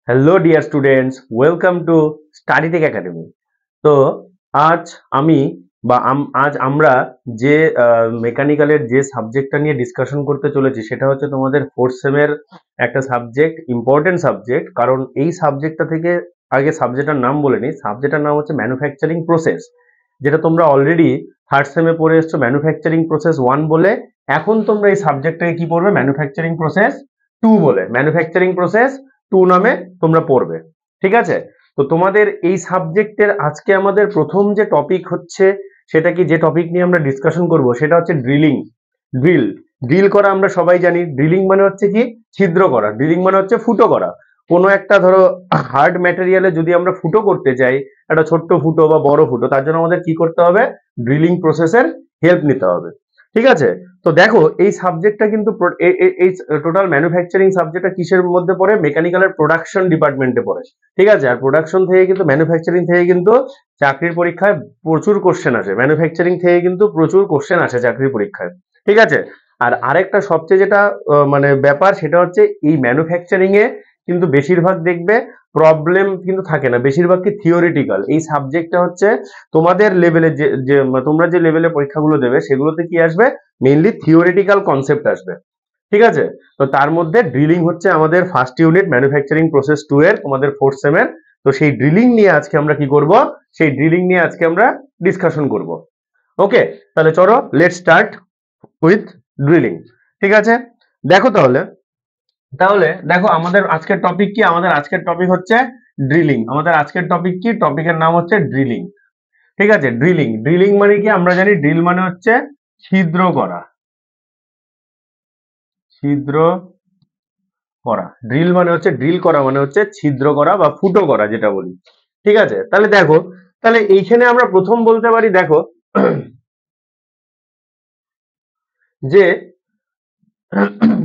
Hello dear students, welcome to Study Tech Academy. তো আজ আমি আজ আমরা যে মেকানিক্যালের যে সাবজেক্টটা নিয়ে ডিসকাশন করতে চলেছি সেটা হচ্ছে তোমাদের ফোর্থ সেমের একটা সাবজেক্ট, ইম্পর্টেন্ট সাবজেক্ট। কারণ এই সাবজেক্টটা থেকে আগে সাবজেক্টটার নাম বলে নিই। সাবজেক্টটার নাম হচ্ছে ম্যানুফ্যাকচারিং প্রসেস, যেটা তোমরা অলরেডি থার্ড সেমে পড়ে এসছো ম্যানুফ্যাকচারিং প্রসেস 1 বলে। এখন তোমরা এই সাবজেক্টটাকে কি পড়বে? ম্যানুফ্যাকচারিং প্রসেস 2 বলে, ম্যানুফ্যাকচারিং প্রসেস 2 নামে তোমরা পড়বে। ঠিক আছে? তো তোমাদের এই সাবজেক্টের আজকে আমাদের প্রথম যে টপিক হচ্ছে সেটা কি, যে টপিক নিয়ে আমরা ডিসকাশন করব সেটা হচ্ছে ড্রিলিং। ড্রিল ড্রিল করা আমরা সবাই জানি। ড্রিলিং মানে হচ্ছে কি? ছিদ্র করা। ড্রিলিং মানে হচ্ছে ফুটো করা। কোনো একটা ধরো হার্ড ম্যাটেরিয়ালে যদি আমরা ফুটো করতে চাই, একটা ছোট্ট ফুটো বা বড় ফুটো, তার জন্য আমাদের কি করতে হবে? ড্রিলিং প্রসেসের হেল্প নিতে হবে। ঠিক আছে? তো দেখো এই সাবজেক্টটা কিন্তু এই টোটাল ম্যানুফ্যাকচারিং সাবজেক্টটা কিসের মধ্যে পড়ে? মেকানিক্যালের প্রোডাকশন ডিপার্টমেন্টে পড়ে। ঠিক আছে? আর প্রোডাকশন থেকে কিন্তু ম্যানুফ্যাকচারিং থেকে কিন্তু চাকরির পরীক্ষায় প্রচুর কোশ্চেন আসে। ম্যানুফ্যাকচারিং থেকে কিন্তু প্রচুর কোশ্চেন আসে চাকরির পরীক্ষায়। ঠিক আছে? আর আরেকটা সবচেয়ে যেটা মানে ব্যাপার, সেটা হচ্ছে এই ম্যানুফ্যাকচারিং এ কিন্তু বেশিরভাগ দেখবে প্রবলেম কিন্তু থাকে না, বেশিরভাগ কি থিওরিটিক্যাল। এই সাবজেক্টটা হচ্ছে তোমাদের লেভেলে যে তোমরা যে লেভেলে পরীক্ষাগুলো দেবে সেগুলোতে কি আসবে? মেইনলি থিওরিটিক্যাল কনসেপ্ট আসবে। ঠিক আছে? তো তার মধ্যে ড্রিলিং হচ্ছে আমাদের ফার্স্ট ইউনিট, ম্যানুফ্যাকচারিং প্রসেস 2 এর তোমাদের ফোর্থ সেমের। তো সেই ড্রিলিং নিয়ে আজকে আমরা কি করব? সেই ড্রিলিং নিয়ে আজকে আমরা ডিসকাশন করব। ওকে, তাহলে চলো লেটস স্টার্ট উইথ ড্রিলিং। ঠিক আছে? দেখো তাহলে তাহলে দেখো আমাদের আজকের টপিক কি? আমাদের আজকের টপিক হচ্ছে ড্রিলিং। আমাদের আজকের টপিক কি? টপিকের নাম হচ্ছে ড্রিলিং। ঠিক আছে? ড্রিলিং ড্রিলিং মানে কি? আমরা জানি ড্রিল মানে হচ্ছে ছিদ্র করা। ছিদ্র করা। ড্রিল মানে হচ্ছে, ড্রিল করা মানে হচ্ছে ছিদ্র করা বা ফুটো করা যেটা বলি। ঠিক আছে? তাহলে দেখো, তাহলে এইখানে আমরা প্রথম বলতে পারি, দেখো যে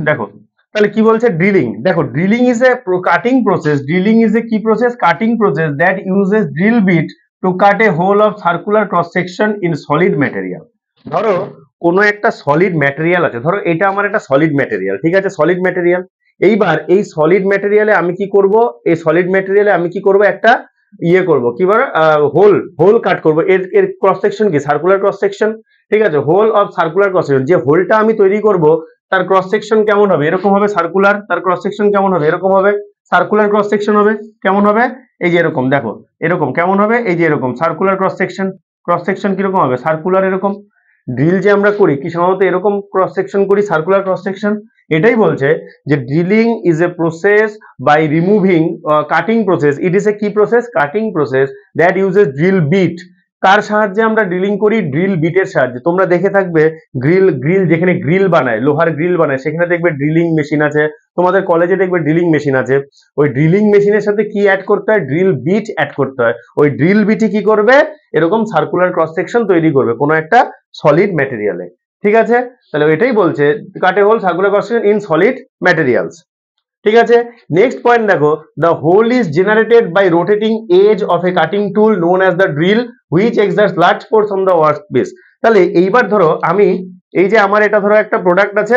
দেখো তাহলে কি বলছে? ড্রিলিং। দেখো, drilling is a cutting process. Drilling is a কি process? Cutting process that uses drill bit to cut a hole of circular cross section in solid material. ধরো কোনো একটা সলিড ম্যাটেরিয়াল আছে, ধরো এটা আমার একটা সলিড ম্যাটেরিয়াল। ঠিক আছে? Solid material. এইবার এই সলিড ম্যাটেরিয়ালে আমি কি করব? এই সলিড ম্যাটেরিয়ালে আমি কি করব? একটা ইয়ে করব, কি বলে, হোল হোল কাট করব। এর এর ক্রস সেকশন কি? Circular cross section. ঠিক আছে? Hole of circular cross section. যে হোলটা আমি তৈরি করব তার ক্রস সেকশন কেমন হবে? এরকম হবে সার্কুলার। তার ক্রস সেকশন কেমন হবে? এরকম হবে সার্কুলার ক্রস সেকশন হবে। কেমন হবে? এই যে এরকম, দেখো এরকম কেমন হবে? এই যে এরকম circular cross section. Cross section কিরকম হবে? সার্কুলার এরকম। ড্রিল যে আমরা করি কি সাধারণত এরকম ক্রস সেকশন করি, সার্কুলার ক্রস সেকশন। এটাই বলছে যে drilling is a process by removing, cutting process. It is a কি process? Cutting process that uses drill bit. কার সাহায্যে আমরা ড্রিলিং করি? ড্রিল বিটের সাহায্যে। তোমরা দেখে থাকবে গ্রিল গ্রিল যেখানে গ্রিল বানায়, লোহার গ্রিল বানায়, সেখানে দেখবে ড্রিলিং মেশিন আছে। তোমাদের কলেজে দেখবে ড্রিলিং মেশিন আছে। ওই ড্রিলিং মেশিনের সাথে কি অ্যাড করতে হয়? ড্রিল বিট অ্যাড করতে হয়। ওই ড্রিল বিটই কি করবে? এরকম সার্কুলার ক্রস সেকশন তৈরি করবে কোনো একটা সলিড ম্যাটেরিয়ালে। ঠিক আছে? তাহলে এটাই বলছে cut a hole circular cross section in solid materials. ঠিক আছে? নেক্সট পয়েন্ট দেখো, the hole is generated by rotating edge of a cutting tool known as the drill which exerts large force on the work piece. তাহলে এইবার ধরো আমি এই যে আমার এটা ধরো একটা প্রোডাক্ট আছে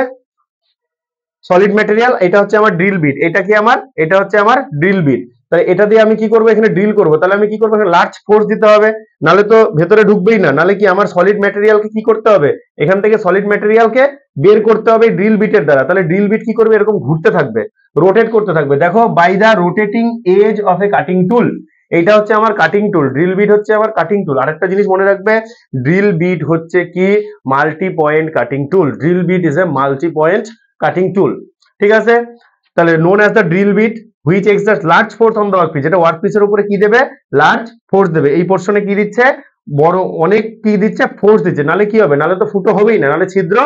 সলিড ম্যাটেরিয়াল, এটা হচ্ছে আমার ড্রিল বিট। এটা কি আমার? এটা হচ্ছে আমার ড্রিল বিট। তাহলে এটা দিয়ে আমি কি করব? এখানে ড্রিল করব। তাহলে আমি কি করবো? এখানে লার্জ ফোর্স দিতে হবে, নালে তো ভেতরে ঢুকবেই না। নালে কি আমার সলিড ম্যাটেরিয়ালকে কি করতে হবে? এখান থেকে সলিড ম্যাটেরিয়ালকে বের করতে হবে ড্রিল বিটের দ্বারা। তাহলে ড্রিল বিট কি করবে? এরকম ঘুরতে থাকবে, রোটেট করতে থাকবে। দেখো, by the rotating edge of a cutting tool. এইটা হচ্ছে আমার কাটিং টুল। ড্রিল বিট হচ্ছে আমার কাটিং টুল। আরেকটা জিনিস মনে রাখবে, ড্রিল বিট হচ্ছে কি? Multi point cutting tool. Drill bit is a multi point cutting tool. ঠিক আছে? তাহলে known as the drill bit which exerts large force on the workpiece. যেটা ওয়ার্কপিসের উপরে কি দেবে? লার্জ ফোর্স দেবে। এই পোর্শনে কি দিচ্ছে? বড় অনেক কি দিচ্ছে? ফোর্স দিচ্ছে। নালে কি হবে? নালে তো ফুটো হবেই না, নালে ছিদ্র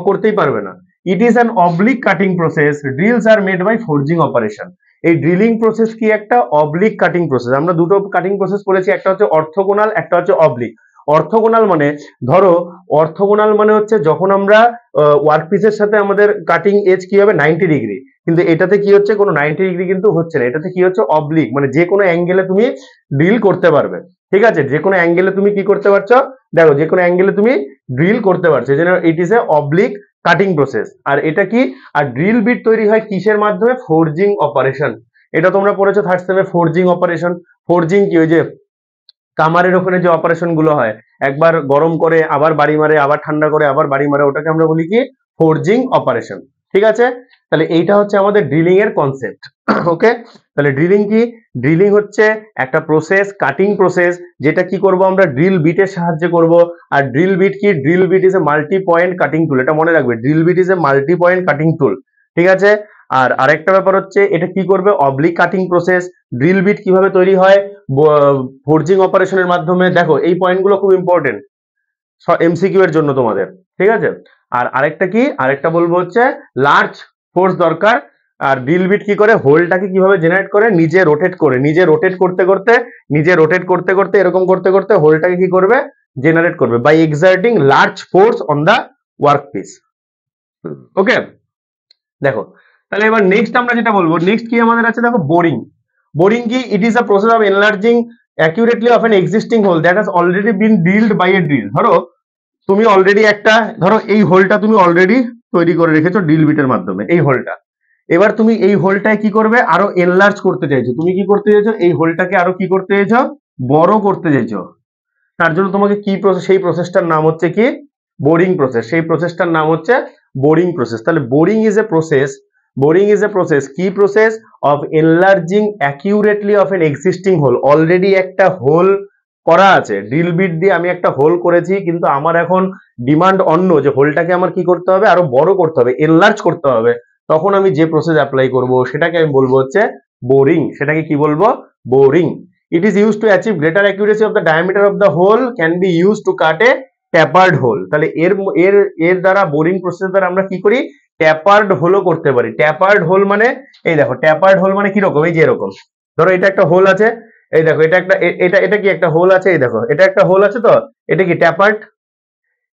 করতেই পারবে না। It is an oblique cutting process. Drills are made by forging operation. এই ড্রিলিং প্রসেস কি? একটা অবলিক কাটিং প্রসেস। আমরা দুটো কাটিং প্রসেস পড়েছি, একটা হচ্ছে অর্থোগোনাল, একটা হচ্ছে অবলিক। অর্থোগোনাল মানে, ধরো অর্থোগোনাল মানে হচ্ছে যখন আমরা ওয়ার্কপিসের সাথে আমাদের কাটিং এজ কি হবে? 90 ডিগ্রি। কিন্তু এটাতে কি হচ্ছে? কোনো 90 ডিগ্রি কিন্তু হচ্ছে না। এটাতে কি হচ্ছে? অবলিক, মানে যে কোনো অ্যাঙ্গেলে তুমি ড্রিল করতে পারবে। ঠিক আছে? যে কোনো অ্যাঙ্গেলে তুমি কি করতে পারছো? দেখো, যে কোনো অ্যাঙ্গেলে তুমি ড্রিল করতে পারছো। এই জন্য it is a oblique cutting process. আর এটা কি? আর ড্রিল বিট তৈরি হয় কিসের মাধ্যমে? Forging operation. এটা তোমরা পড়েছো থার্ড সেমে ফোরজিং অপারেশন। ফোরজিং কি, ওই যে কামারের ওখানে যে অপারেশন গুলো হয়, একবার গরম করে আবার বাড়ি মারে, আবার ঠান্ডা করে আবার বাড়ি মারে, ওটাকে আমরা বলি কি ফোরজিং অপারেশন। ঠিক আছে, তাহলে এইটা হচ্ছে আমাদের ড্রিলিং এর কনসেপ্ট। ওকে, তাহলে ড্রিলিং কি, ড্রিলিং হচ্ছে একটা প্রসেস, কাটিং প্রসেস, যেটা কি করব আমরা ড্রিল বিটের সাহায্যে করব। আর ড্রিল বিট কি, drill bit is a multi point cutting tool, এটা মনে রাখবে, drill bit is a multi point cutting tool. ঠিক আছে, আর আরেকটা ব্যাপার হচ্ছে এটা কি করবে, oblique cutting process. Drill bit কিভাবে তৈরি হয়, ফোরজিং অপারেশনের মাধ্যমে। দেখো এই পয়েন্টগুলো খুব ইম্পর্টেন্ট এমসিকিউ এর জন্য তোমাদের। ঠিক আছে, আর আরেকটা কি, আরেকটা বলবো হচ্ছে লার্জ ফোর্স দরকার। আর ড্রিল বিট কি করে, হোলটাকে কিভাবে জেনারেট করে, নিজে রোটেট করে, নিজে রোটেট করতে করতে, নিজে রোটেট করতে করতে, এরকম করতে করতে হোলটাকে কি করবে, জেনারেট করবে by exerting large force on the work piece. Okay, দেখো তাহলে এবার নেক্সট আমরা যেটা বলবো, নেক্সট কি আমাদের আছে, দেখো বোরিং। বোরিং কি, it is a process of enlarging accurately of an existing hole that has already been drilled by a drill. ধরো তুমি অলরেডি একটা, ধরো এই হোলটা তুমি অলরেডি তৈরি করে রেখেছো ড্রিল বিটের মাধ্যমে, এই হোলটা। এবার তুমি এই হোলটায় কি করবে, আরো এনলার্জ করতে চাইছো। তুমি কি করতে চাইছো, এই হোলটাকে আরো কি করতে চাইছো, বড় করতে চাইছো। তার জন্য তোমাকে কি প্রসেস, সেই প্রসেসটার নাম হচ্ছে কি বোরিং প্রসেস, সেই প্রসেসটার নাম হচ্ছে বোরিং প্রসেস। তাহলে boring is a process, boring is a process, কি process, of enlarging accurately of an existing hole. Already একটা হোল করা আছে, ড্রিল বিট দিয়ে আমি একটা হোল করেছি, কিন্তু আমার এখন ডিমান্ড অন্য, যে হোলটাকে আমার কি করতে হবে, আরো বড় করতে হবে, এনলার্জ করতে হবে। তখন আমি যে প্রসেস অ্যাপ্লাই করব সেটাকে আমি বলবো হচ্ছে বোরিং। সেটাকে কি বলবো, boring. It is used to achieve greater accuracy of the diameter of the hole, can be used to cut a tapered hole. তাহলে এর এর এর দ্বারা, বোরিং প্রসেস দ্বারা আমরা কি করি, ট্যাপার্ড হোলও করতে পারি। ট্যাপার্ড হোল মানে, এই দেখো ট্যাপার্ড হোল মানে কি রকম, এই যে এরকম, ধরো এটা একটা হোল আছে, এই দেখো এটা একটা, এটা এটা কি একটা হোল আছে, এই দেখো এটা একটা হোল আছে, তো এটা কি ট্যাপার্ড,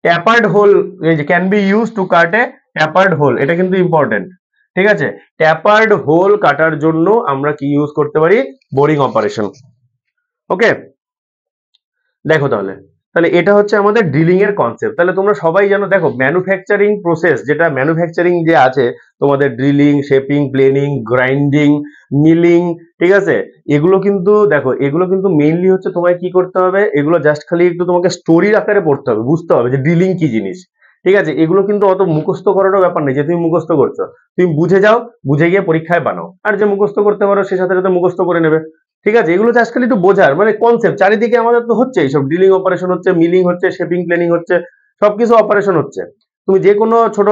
ট্যাপার্ড হোল, এই যে can be use to cut a tapered hole, এটা কিন্তু ইম্পর্টেন্ট। ঠিক আছে, ট্যাপার্ড হোল কাটার জন্য আমরা কি ইউজ করতে পারি, বোরিং অপারেশন। ওকে, দেখো তাহলে, তাহলে এটা হচ্ছে আমাদের ড্রিলিং এর কনসেপ্ট। তাহলে তোমরা সবাই জানো, দেখো ম্যানুফ্যাকচারিং প্রসেস, যেটা ম্যানুফ্যাকচারিং যে আছে তোমাদের, drilling, shaping, planning, grinding, milling, ঠিক আছে, এগুলো কিন্তু দেখো, এগুলো কিন্তু মেইনলি হচ্ছে তোমায় কি করতে হবে, এগুলো জাস্ট খালি একটু তোমাকে স্টোরির আকারে পড়তে হবে, বুঝতে হবে যে ড্রিলিং কি জিনিস। ঠিক আছে, এগুলো কিন্তু অত মুখস্থ করারও ব্যাপার নেই যে তুমি মুখস্থ করছো, তুমি বুঝে যাও, বুঝে গিয়ে পরীক্ষায় বানাও। আর যে মুখস্থ করতে পারো সে সাথে সাথে মুখস্থ করে নেবে। ঠিক আছে, এগুলো জাস্ট খালি একটু বোঝার, মানে কনসেপ্ট চারিদিকে আমাদের তো হচ্ছে, এইসব ড্রিলিং অপারেশন হচ্ছে, মিলিং হচ্ছে, শেপিং, প্লেনিং হচ্ছে, সবকিছু অপারেশন হচ্ছে। তুমি যে কোনো ছোট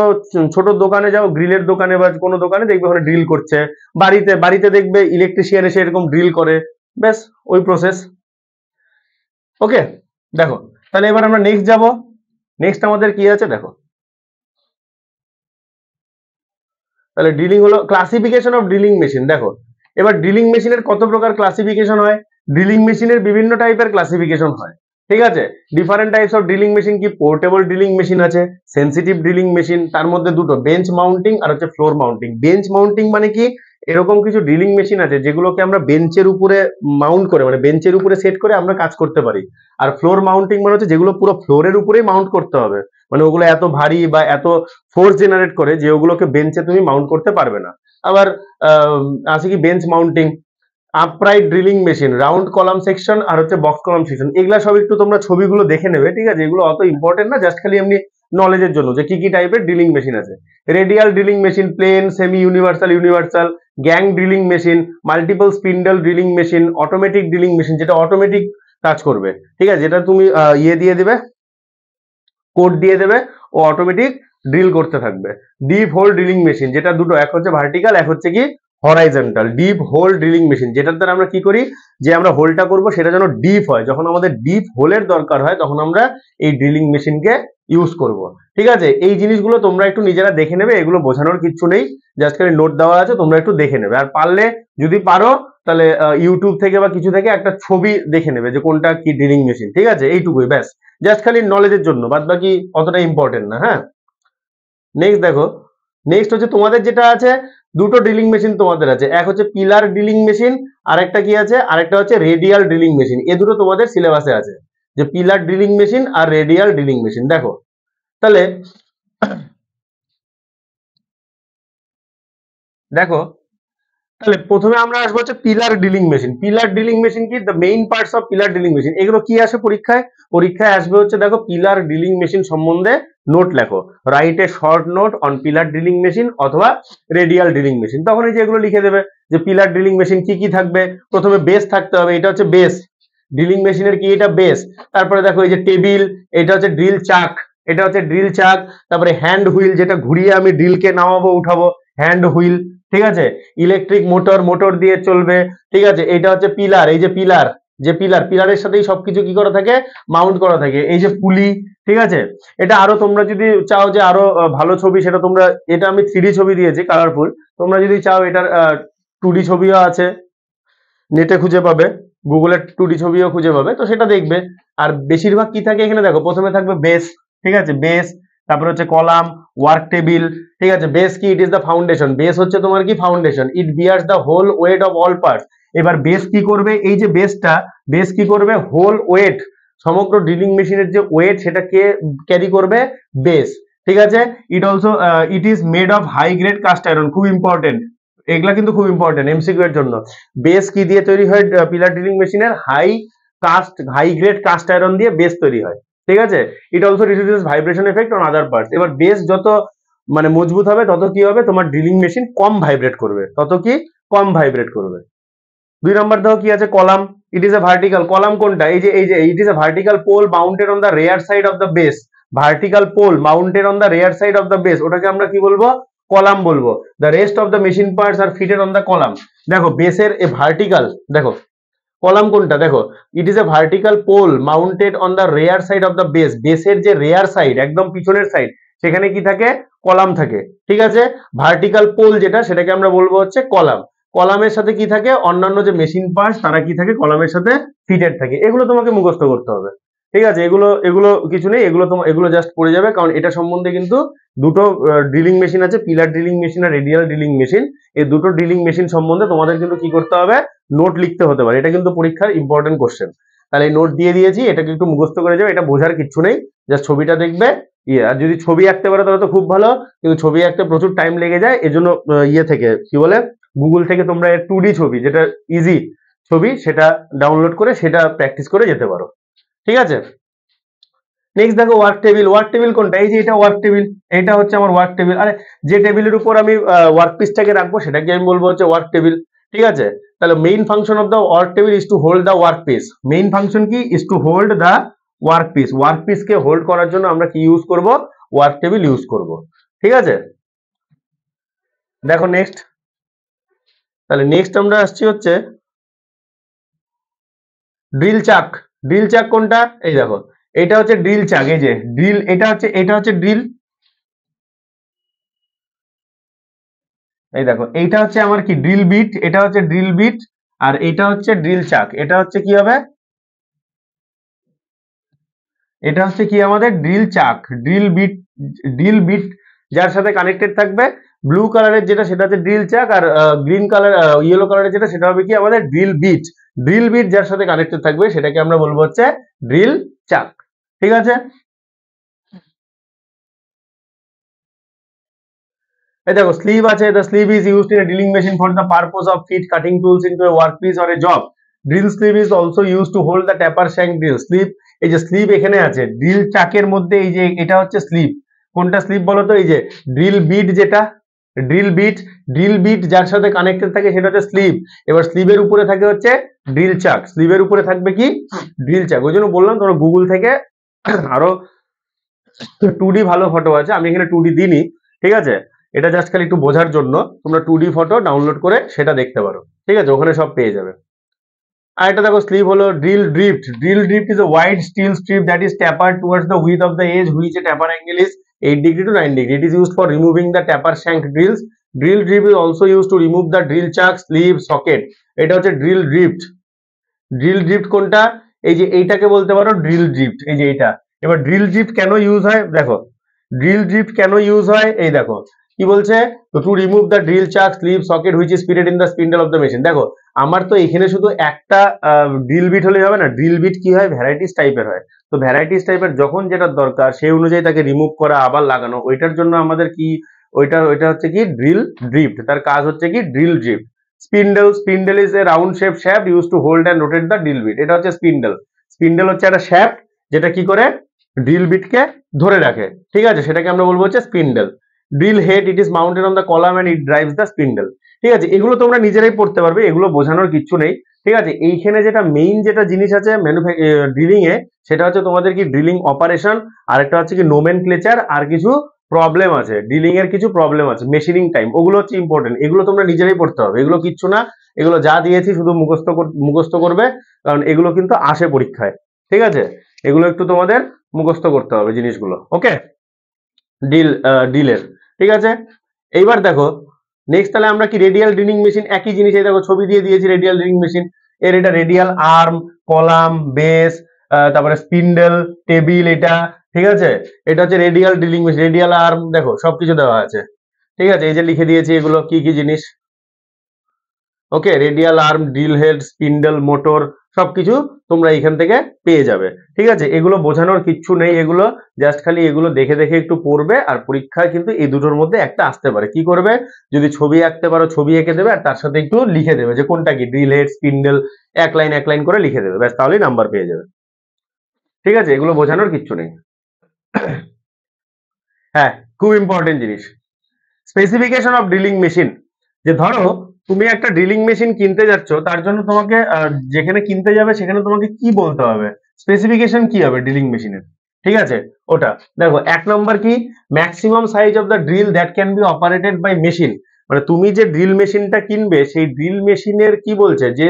ছোট দোকানে যাও, গ্রিলের দোকানে বা কোনো দোকানে দেখবে ওখানে ড্রিল করছে, বাড়িতে বাড়িতে দেখবে ইলেকট্রিশিয়ান এসে এরকম ড্রিল করে, ব্যাস ওই প্রসেস। ওকে, দেখো তাহলে এবার আমরা নেক্সট যাব। নেক্সট আমাদের কি আছে দেখো, তাহলে ড্রিলিং হলো ক্লাসিফিকেশন অফ ড্রিলিং মেশিন। দেখো এবার ড্রিলিং মেশিনের কত প্রকার ক্লাসিফিকেশন হয়, ড্রিলিং মেশিনের বিভিন্ন টাইপের ক্লাসিফিকেশন হয়। ঠিক আছে, different types of drilling machine কি, পোর্টেবল ড্রিলিং মেশিন আছে, সেনসিটিভ ড্রিলিং মেশিন, তার মধ্যে দুটো, বেঞ্চ মাউন্টিং আর হচ্ছে ফ্লোর মাউন্টিং। বেঞ্চ মাউন্টিং মানে কি, এরকম কিছু ড্রিলিং মেশিন আছে যেগুলোকে আমরা বেঞ্চের উপরে মাউন্ট করে, মানে বেঞ্চের উপরে সেট করে আমরা কাজ করতে পারি। আর ফ্লোর মাউন্টিং মানে হচ্ছে যেগুলো পুরো ফ্লোরের উপরেই মাউন্ট করতে হবে, মানে ওগুলো এত ভারী বা এত ফোর্স জেনারেট করে যে ওগুলোকে বেঞ্চে তুমি মাউন্ট করতে পারবে না। আবার আছে কি bench mounting, upright drilling machine, round column section আর হচ্ছে বক্স কলাম সেকশন। এগুলা সব একটু তোমরা ছবিগুলো দেখে নেবে। ঠিক আছে, এগুলো অত ইম্পর্টেন্ট না, জাস্ট খালি এমনি নলেজের জন্য যে কি কি টাইপের ড্রিলিং মেশিন আছে। Radial drilling machine, plain, semi universal, universal, gang drilling machine, multiple spindle drilling machine, automatic drilling machine, যেটা অটোমেটিক কাজ করবে। ঠিক আছে, যেটা তুমি ইয়ে দিয়ে দেবে, কোড দিয়ে দেবে, ও অটোমেটিক ড্রিল করতে থাকবে। ডিপ হোল ড্রিলিং মেশিন, যেটা দুটো, এক হচ্ছে ভার্টিক্যাল, এক হচ্ছে কি horizontal. Deep hole drilling machine, যেটার দ্বারা আমরা কি করি, যে আমরা হোলটা করব সেটা যেন ডিপ হয়, যখন আমাদের ডিপ হোলের দরকার হয় তখন আমরা এই ড্রিলিং মেশিনকে ইউজ করব। ঠিক আছে, এই জিনিসগুলো তোমরা একটু নিজেরা দেখে নেবে, এগুলো বোঝানোর কিচ্ছু নেই, জাস্ট খালি নোট দেওয়া আছে, তোমরা একটু দেখে নেবে। আর পারলে যদি পারো তাহলে ইউটিউব থেকে বা কিছু থেকে একটা ছবি দেখে নেবে যে কোনটা কি ড্রিলিং মেশিন। ঠিক আছে, এইটুকুই ব্যাস, জাস্ট খালি নলেজের জন্য, বাদ বাকি অতটা ইম্পর্টেন্ট না। হ্যাঁ, নেক্সট দেখো, নেক্সট হচ্ছে তোমাদের যেটা আছে, দুটো ড্রিলিং মেশিন তোমাদের আছে, এক হচ্ছে পিলার ড্রিলিং মেশিন, আর একটা কি আছে, আরেকটা হচ্ছে রেডিয়াল ড্রিলিং মেশিন। এ দুটো তোমাদের সিলেবাসে আছে, যে পিলার ড্রিলিং মেশিন আর রেডিয়াল ড্রিলিং মেশিন। দেখো তাহলে, দেখো তাহলে প্রথমে আমরা আসবো হচ্ছে pillar drilling machine. Pillar drilling machine কি, the main parts of pillar drilling machine. এগুলো কি আসে পরীক্ষায়? পরীক্ষায় আসবে হচ্ছে দেখো পিলার ড্রিলিং মেশিন সম্বন্ধে নোট লেখো, write a short note on pillar drilling machine অথবা রেডিয়াল ড্রিলিং মেশিন। তখন এই যে এগুলো লিখে দেবে যে পিলার ড্রিলিং মেশিন কি কি থাকবে। প্রথমে বেস থাকতে হবে, এটা হচ্ছে বেস ড্রিলিং মেশিনের কি, এটা বেস। তারপরে দেখো এই যে টেবিল, এটা হচ্ছে ড্রিল চাক, এটা হচ্ছে ড্রিল চাক। তারপরে হ্যান্ড হুইল, যেটা ঘুরিয়ে আমি ড্রিলকে নামাবো উঠাবো, হ্যান্ড হুইল, ঠিক আছে। ইলেকট্রিক মোটর, মোটর দিয়ে চলবে, ঠিক আছে। এটা হচ্ছে পিলার, এই যে পিলার, যে পিলার, পিলারের সাথেই সবকিছু কি করা থাকে, মাউন্ট করা থাকে। এই যে পুলি, ঠিক আছে। এটা আরো তোমরা যদি চাও যে আরো ভালো ছবি, সেটা তোমরা, এটা আমি 3D ছবি দিয়েছি কালারফুল, তোমরা যদি চাও এটার 2D ছবিও আছে, নেটে খুঁজে পাবে, গুগলের 2D ছবিও খুঁজে পাবে, তো সেটা দেখবে। আর বেশিরভাগ কি থাকে এখানে দেখো, প্রথমে থাকবে বেস, ঠিক আছে, বেস। তারপরে হচ্ছে কলাম, ওয়ার্ক টেবিল, ঠিক আছে। বেস কি, it is the foundation, base হচ্ছে তোমার কি foundation, it bears the whole weight of all parts. এবার বেস কি করবে, এই যে বেসটা, বেস কি করবে, হোল ওয়েট, সমগ্র ড্রিলিং মেশিনের যে ওয়েট সেটাকে ক্যারি করবে বেস, ঠিক আছে। It also it is made of high grade cast iron, খুব ইম্পর্টেন্ট, এগুলা কিন্তু খুব ইম্পর্টেন্ট এমসিকিউ এর জন্য। বেস কি দিয়ে তৈরি হয় পিলার ড্রিলিং মেশিনের, হাই গ্রেড কাস্ট আয়রন দিয়ে বেস তৈরি হয়, ঠিক আছে। It also reduces vibration effect on other parts. এবার বেস যত মানে মজবুত হবে তত কি হবে, তোমার ড্রিলিং মেশিন কম ভাইব্রেট করবে, তত কি কম ভাইব্রেট করবে। 2 নম্বর দেখো কি আছে, column. It is a vertical, column কোনটা, এই যে it is a vertical pole mounted on the rear side of the base, vertical pole mounted on the rear side of the base, ওটাকে আমরা কি বলবো, কলাম বলবো। The rest of the machine parts are fitted on the column. দেখো বেসের a vertical, দেখো column কোনটা, দেখো it is a vertical pole mounted on the rear side of the base, বেসের যে রেয়ার সাইড একদম পিছনের সাইড, সেখানে কি থাকে, কলাম থাকে, ঠিক আছে। ভার্টিক্যাল পোল যেটা, সেটাকে আমরা বলবো হচ্ছে কলাম। কলামের সাথে কি থাকে, অন্যান্য যে মেশিন পার্টস তারা কি থাকে, কলামের সাথে ফিটেড থাকে। এগুলো তোমাকে মুখস্থ করতে হবে, ঠিক আছে। এগুলো এগুলো কিছু নেই, এগুলো জাস্ট পড়ে যাবে, কারণ এটা সম্বন্ধে কিন্তু দুটো ড্রিলিং মেশিন আছে, পিলার ড্রিলিং মেশিন আর রেডিয়াল ড্রিলিং মেশিন। এই দুটো ড্রিলিং মেশিন সম্বন্ধে তোমাদের কিন্তু কি করতে হবে, নোট লিখতে হতে পারে, এটা কিন্তু পরীক্ষার ইম্পর্টেন্ট কোশ্চেন। তাহলে এই নোট দিয়ে দিয়েছি, এটাকে একটু মুখস্থ করে যাবে, এটা বোঝার কিচ্ছু নেই, জাস্ট ছবিটা দেখবে। আর যদি ছবি আঁকতে পারো তাহলে তো খুব ভালো, কিন্তু ছবি আঁকতে প্রচুর টাইম লেগে যায়, এজন্য থেকে কি বলে, গুগল থেকে তোমরা 2D ছবি, যেটা ইজি ছবি, সেটা ডাউনলোড করে সেটা প্র্যাকটিস করে যেতে পারো, ঠিক আছে। নেক্সট দেখো ওয়ার্ক টেবিল, ওয়ার্ক টেবিল কোনটা, এই যে এটা ওয়ার্ক টেবিল, এটা হচ্ছে আমার ওয়ার্ক টেবিল। আরে যে টেবিলের উপর আমি ওয়ার্ক পিসটাকে রাখবো সেটাকে আমি বলবো হচ্ছে ওয়ার্ক টেবিল, ঠিক আছে। তাহলে main function of the work table is to hold the work piece, main function কি, is to hold the work piece, work পিসকে হোল্ড করার জন্য আমরা কি ইউজ করব, ওয়ার্ক টেবিল ইউজ করব, ঠিক আছে। দেখো নেক্সট, তাহলে নেক্সট আমরা আসছি হচ্ছে ড্রিল চাক। ড্রিল চাক কোনটা, এই দেখো এটা হচ্ছে ড্রিল চাক, এই যে ড্রিল, এটা হচ্ছে ড্রিল, এই দেখো এইটা হচ্ছে আমার কি ড্রিল বিট, এটা হচ্ছে ড্রিল বিট, আর এটা হচ্ছে ড্রিল চাক, এটা হচ্ছে কি হবে, এটা হচ্ছে কি আমাদের ড্রিল চাক, ড্রিল বিট, ড্রিল বিট যার সাথে কানেক্টেড থাকবে, ব্লু কালারের যেটা সেটা হচ্ছে ড্রিল চাক, আর গ্রিন কালার ইয়েলো কালারের যেটা সেটা হবে কি আমাদের ড্রিল বিট। ড্রিল বিট যার সাথে কানেক্টেড থাকবে সেটাকে আমরা বলবো হচ্ছে ড্রিল চাক, ঠিক আছে। এই দেখো স্লিভ আছে, the sleeve is used in a drilling machine for the purpose of feed cutting tools into a workpiece or a job. Drill sleeve is also used to hold the taper shank drill. Sleeve, এই যে sleeve এখানে আছে drill চাকের মধ্যে, এই যে এটা হচ্ছে sleeve, কোনটা স্লিভ বলো তো, এই যে ড্রিল বিট, যেটা ড্রিল বিট, ড্রিল বিট যার সাথে কানেক্টেড থাকে সেটা হচ্ছে স্লিভ। এবার স্লিভের উপরে থাকে হচ্ছে ড্রিল চাক, স্লিভের উপরে থাকবে কি ড্রিল চাক। ওই জন্য বললাম তোমরা গুগল থেকে আরো 2D ভালো ফটো আছে, আমি এখানে 2D দিইনি, ঠিক আছে। এটা জাস্ট খালি একটু বোঝার জন্য, তোমরা 2D ফটো ডাউনলোড করে সেটা দেখতে পারো, ঠিক আছে, ওখানে সব পেয়ে যাবে। আর এটা দেখো স্লিভ হলো drill drift, drill drift is a wide steel strip that is tapered towards the width of the edge which a taper angle is 8 degree to 9 degree. It is used for removing the taper shank drills. Drill drift is also used to remove the drill chuck, sleeve, socket. এটা হচ্ছে drill drift. Drill drift কোনটা, এই যে এইটাকে বলতে পারো drill drift, এই যে এটা। এবার ড্রিল ড্রিফট কেন ইউজ হয়, দেখো ড্রিল ড্রিফট কেন ইউজ হয়, এই দেখো কি বলছে, টু রিমুভ দ্য ড্রিল চাক, sleeve, socket which is fitted in the spindle of the machine. দেখো আমার তো এখানে শুধু একটা ড্রিল বিট হলে হবে না, ড্রিল বিট কি হয়, ভ্যারাইটিস টাইপের হয়। তো ভ্যারাইটিস টাইপের যখন যেটা দরকার সেই অনুযায়ী তাকে রিমুভ করা আবার লাগানো, ওইটার জন্য আমাদের কি, ওইটা হচ্ছে কি ড্রিল ড্রিফট, তার কাজ হচ্ছে কি drill drift. Spindle is a round shape shaft use to hold and rotate the drill bit. এটা হচ্ছে স্পিন্ডেল। স্পিন্ডেল হচ্ছে একটা শ্যাফট যেটা কি করে ড্রিল বিটকে ধরে রাখে, ঠিক আছে, সেটাকে আমরা বলবো হচ্ছে spindle. Drill head, it is mounted on the column and it drives the spindle. ঠিক আছে, এগুলো তোমরা নিজেরাই পড়তে পারবে, এগুলো বোঝানোর কিচ্ছু নেই। ঠিক আছে, এইখানে যেটা মেইন যেটা জিনিস আছে ড্রিলিং এ, সেটা হচ্ছে তোমাদের কি ড্রিলিং অপারেশন, আর একটা হচ্ছে কি নোমেনক্লেচার, আর কিছু প্রবলেম আছে, ড্রিলিং এর কিছু প্রবলেম আছে, মেশিনিং টাইম, ওগুলো হচ্ছে ইম্পর্টেন্ট। এগুলো তোমরা নিজেরাই পড়তে হবে, এগুলো কিচ্ছু না, এগুলো যা দিয়েছি শুধু মুখস্থ করবে, কারণ এগুলো কিন্তু আসে পরীক্ষায়। ঠিক আছে, এগুলো একটু তোমাদের মুখস্থ করতে হবে জিনিসগুলো। ওকে, ডিলের, ঠিক আছে। এইবার দেখো নেক্সট, তাহলে আমরা কি রেডিয়াল ড্রিলিং মেশিন, একই জিনিস, এই দেখো ছবি দিয়ে দিয়েছি রেডিয়াল ড্রিলিং মেশিন এর, এটা রেডিয়াল আর্ম, কলাম, বেস, তারপরে স্পিন্ডেল, টেবিল, এটা ঠিক আছে, এটা হচ্ছে radial drilling machine, radial arm, দেখো সবকিছু দেওয়া আছে। ঠিক আছে, এই যে লিখে দিয়েছি এগুলো কি কি জিনিস। Okay, radial arm, drill head, spindle, motor, সবকিছু তোমরা এখান থেকে পেয়ে যাবে। ঠিক আছে, এগুলো বোঝানোর কিচ্ছু নেই, এগুলো জাস্ট খালি এগুলো দেখে দেখে একটু পড়বে, আর পরীক্ষায় কিন্তু এই দুটোর মধ্যে একটা আসতে পারে। কি করবে, যদি ছবি আঁকতে পারো ছবি এঁকে দেবে, আর তার সাথে একটু লিখে দেবে যে কোনটা কি, ড্রিল হেড, স্পিন্ডেল, এক লাইন করে লিখে দেবে, ব্যাস, তাহলেই নাম্বার পেয়ে যাবে। ঠিক আছে, এগুলো বোঝানোর কিচ্ছু নেই। হ্যাঁ, খুব ইম্পর্টেন্ট জিনিস, স্পেসিফিকেশন অফ ড্রিলিং মেশিন। যে ধরো তুমি একটা ড্রিলিং মেশিন কিনতে যাচ্ছ, তার জন্য তোমাকে যেখানে কিনতে যাবে সেখানে তোমাকে কি বলতে হবে, স্পেসিফিকেশন কি হবে ড্রিলিং মেশিনের। ঠিক আছে, ওটা দেখো, এক নম্বর কি, maximum size of the drill that can be operated by machine. মানে তুমি যে ড্রিল মেশিনটা কিনবে, সেই ড্রিল মেশিনের কি বলছে, যে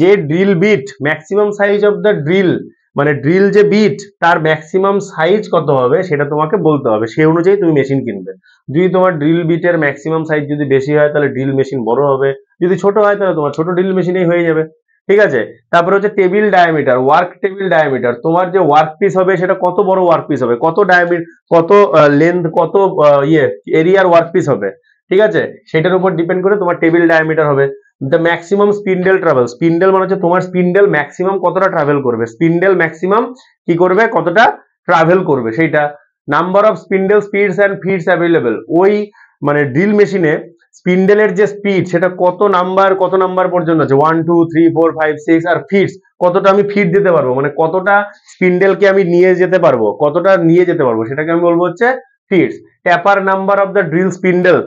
যে drill bit, maximum size of the drill, মানে ড্রিল যে বিট তার ম্যাক্সিমাম সাইজ কত হবে সেটা তোমাকে বলতে হবে, সেই অনুযায়ী তুমি মেশিন কিনবে। যদি তোমার ড্রিল বিটের ম্যাক্সিমাম সাইজ যদি বেশি হয়, তাহলে ড্রিল মেশিন বড় হবে, যদি ছোট হয় তাহলে তোমার ছোট ড্রিল মেশিনেই হয়ে যাবে। ঠিক আছে, তারপরে হচ্ছে table diameter, work table diameter, তোমার যে ওয়ার্ক পিস হবে সেটা কত বড় ওয়ার্ক পিস হবে, কত ডায়ামিটার, কত লেন্থ, কত এরিয়ার ওয়ার্ক পিস হবে। ঠিক আছে, সেটার উপর ডিপেন্ড করে তোমার টেবিল ডায়ামিটার হবে। The maximum spindle travel, spindle মানে হচ্ছে তোমার স্পিন্ডেল ম্যাক্সিমাম কতটা ট্রাভেল করবে, স্পিন্ডেল ম্যাক্সিমাম কি করবে, কতটা ট্রাভেল করবে সেইটা। Number of spindle speeds and feeds available, ওই মানে ড্রিল মেশিনে স্পিন্ডেলের যে স্পিড সেটা কত নাম্বার পর্যন্ত আছে, 1 2 3 4 5 6, আর ফিটস কতটা আমি ফিট দিতে পারবো, মানে কতটা স্পিন্ডেলকে আমি নিয়ে যেতে পারবো, সেটাকে আমি বলবো হচ্ছে feeds. Taper number of the drill spindle,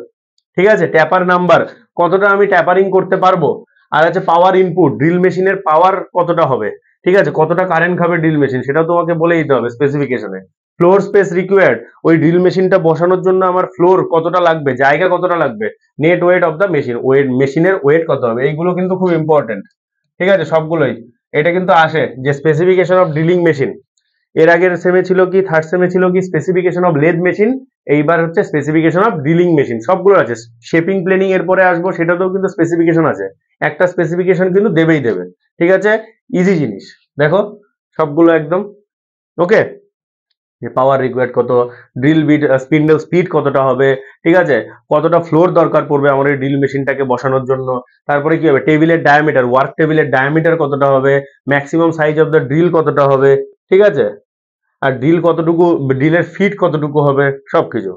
ঠিক আছে, ট্যাপার নাম্বার, কতটা আমি ট্যাপারিং করতে পারবো। আর আছে পাওয়ার ইনপুট, ড্রিল মেশিনের পাওয়ার কতটা হবে, ঠিক আছে, কতটা কারেন্ট খাবে ড্রিল মেশিন, সেটাও তোমাকে বলে দিতে হবে স্পেসিফিকেশনে। ফ্লোর স্পেস রিকোয়ার্ড, ওই ড্রিল মেশিনটা বসানোর জন্য আমার ফ্লোর কতটা লাগবে, জায়গা কতটা লাগবে। Net weight of the machine, মেশিনের ওয়েট কত হবে, এইগুলো কিন্তু খুব ইম্পর্টেন্ট। ঠিক আছে, সবগুলোই এটা কিন্তু আসে, যে স্পেসিফিকেশন অফ ড্রিলিং মেশিন। এর আগের সেমে ছিল কি, থার্ড সেমে ছিল কি, স্পেসিফিকেশন অফ লেদ মেশিন, এইবার হচ্ছে স্পেসিফিকেশন অফ ড্রিলিং মেশিন, সবগুলো আছে। শেপিং প্লেনিং এর পরে আসবো, সেটাতেও কিন্তু স্পেসিফিকেশন আছে, একটা স্পেসিফিকেশন কিন্তু দেবেই দেবে। ঠিক আছে, ইজি জিনিস, দেখো সবগুলো একদম ওকে। পাওয়ার রিকোয়ার্ড কত, ড্রিল বিট স্পিন্ডেল স্পিড কতটা হবে, ঠিক আছে, কতটা ফ্লোর দরকার পড়বে আমার এই ড্রিল মেশিনটাকে বসানোর জন্য। তারপরে কি হবে, টেবিলের ডায়ামিটার, ওয়ার্ক টেবিলের ডায়ামিটার কতটা হবে, maximum size of the drill কতটা হবে, ঠিক আছে, আর ড্রিল কতটুকু, ড্রিলের ফিট কতটুকু হবে, সবকিছু।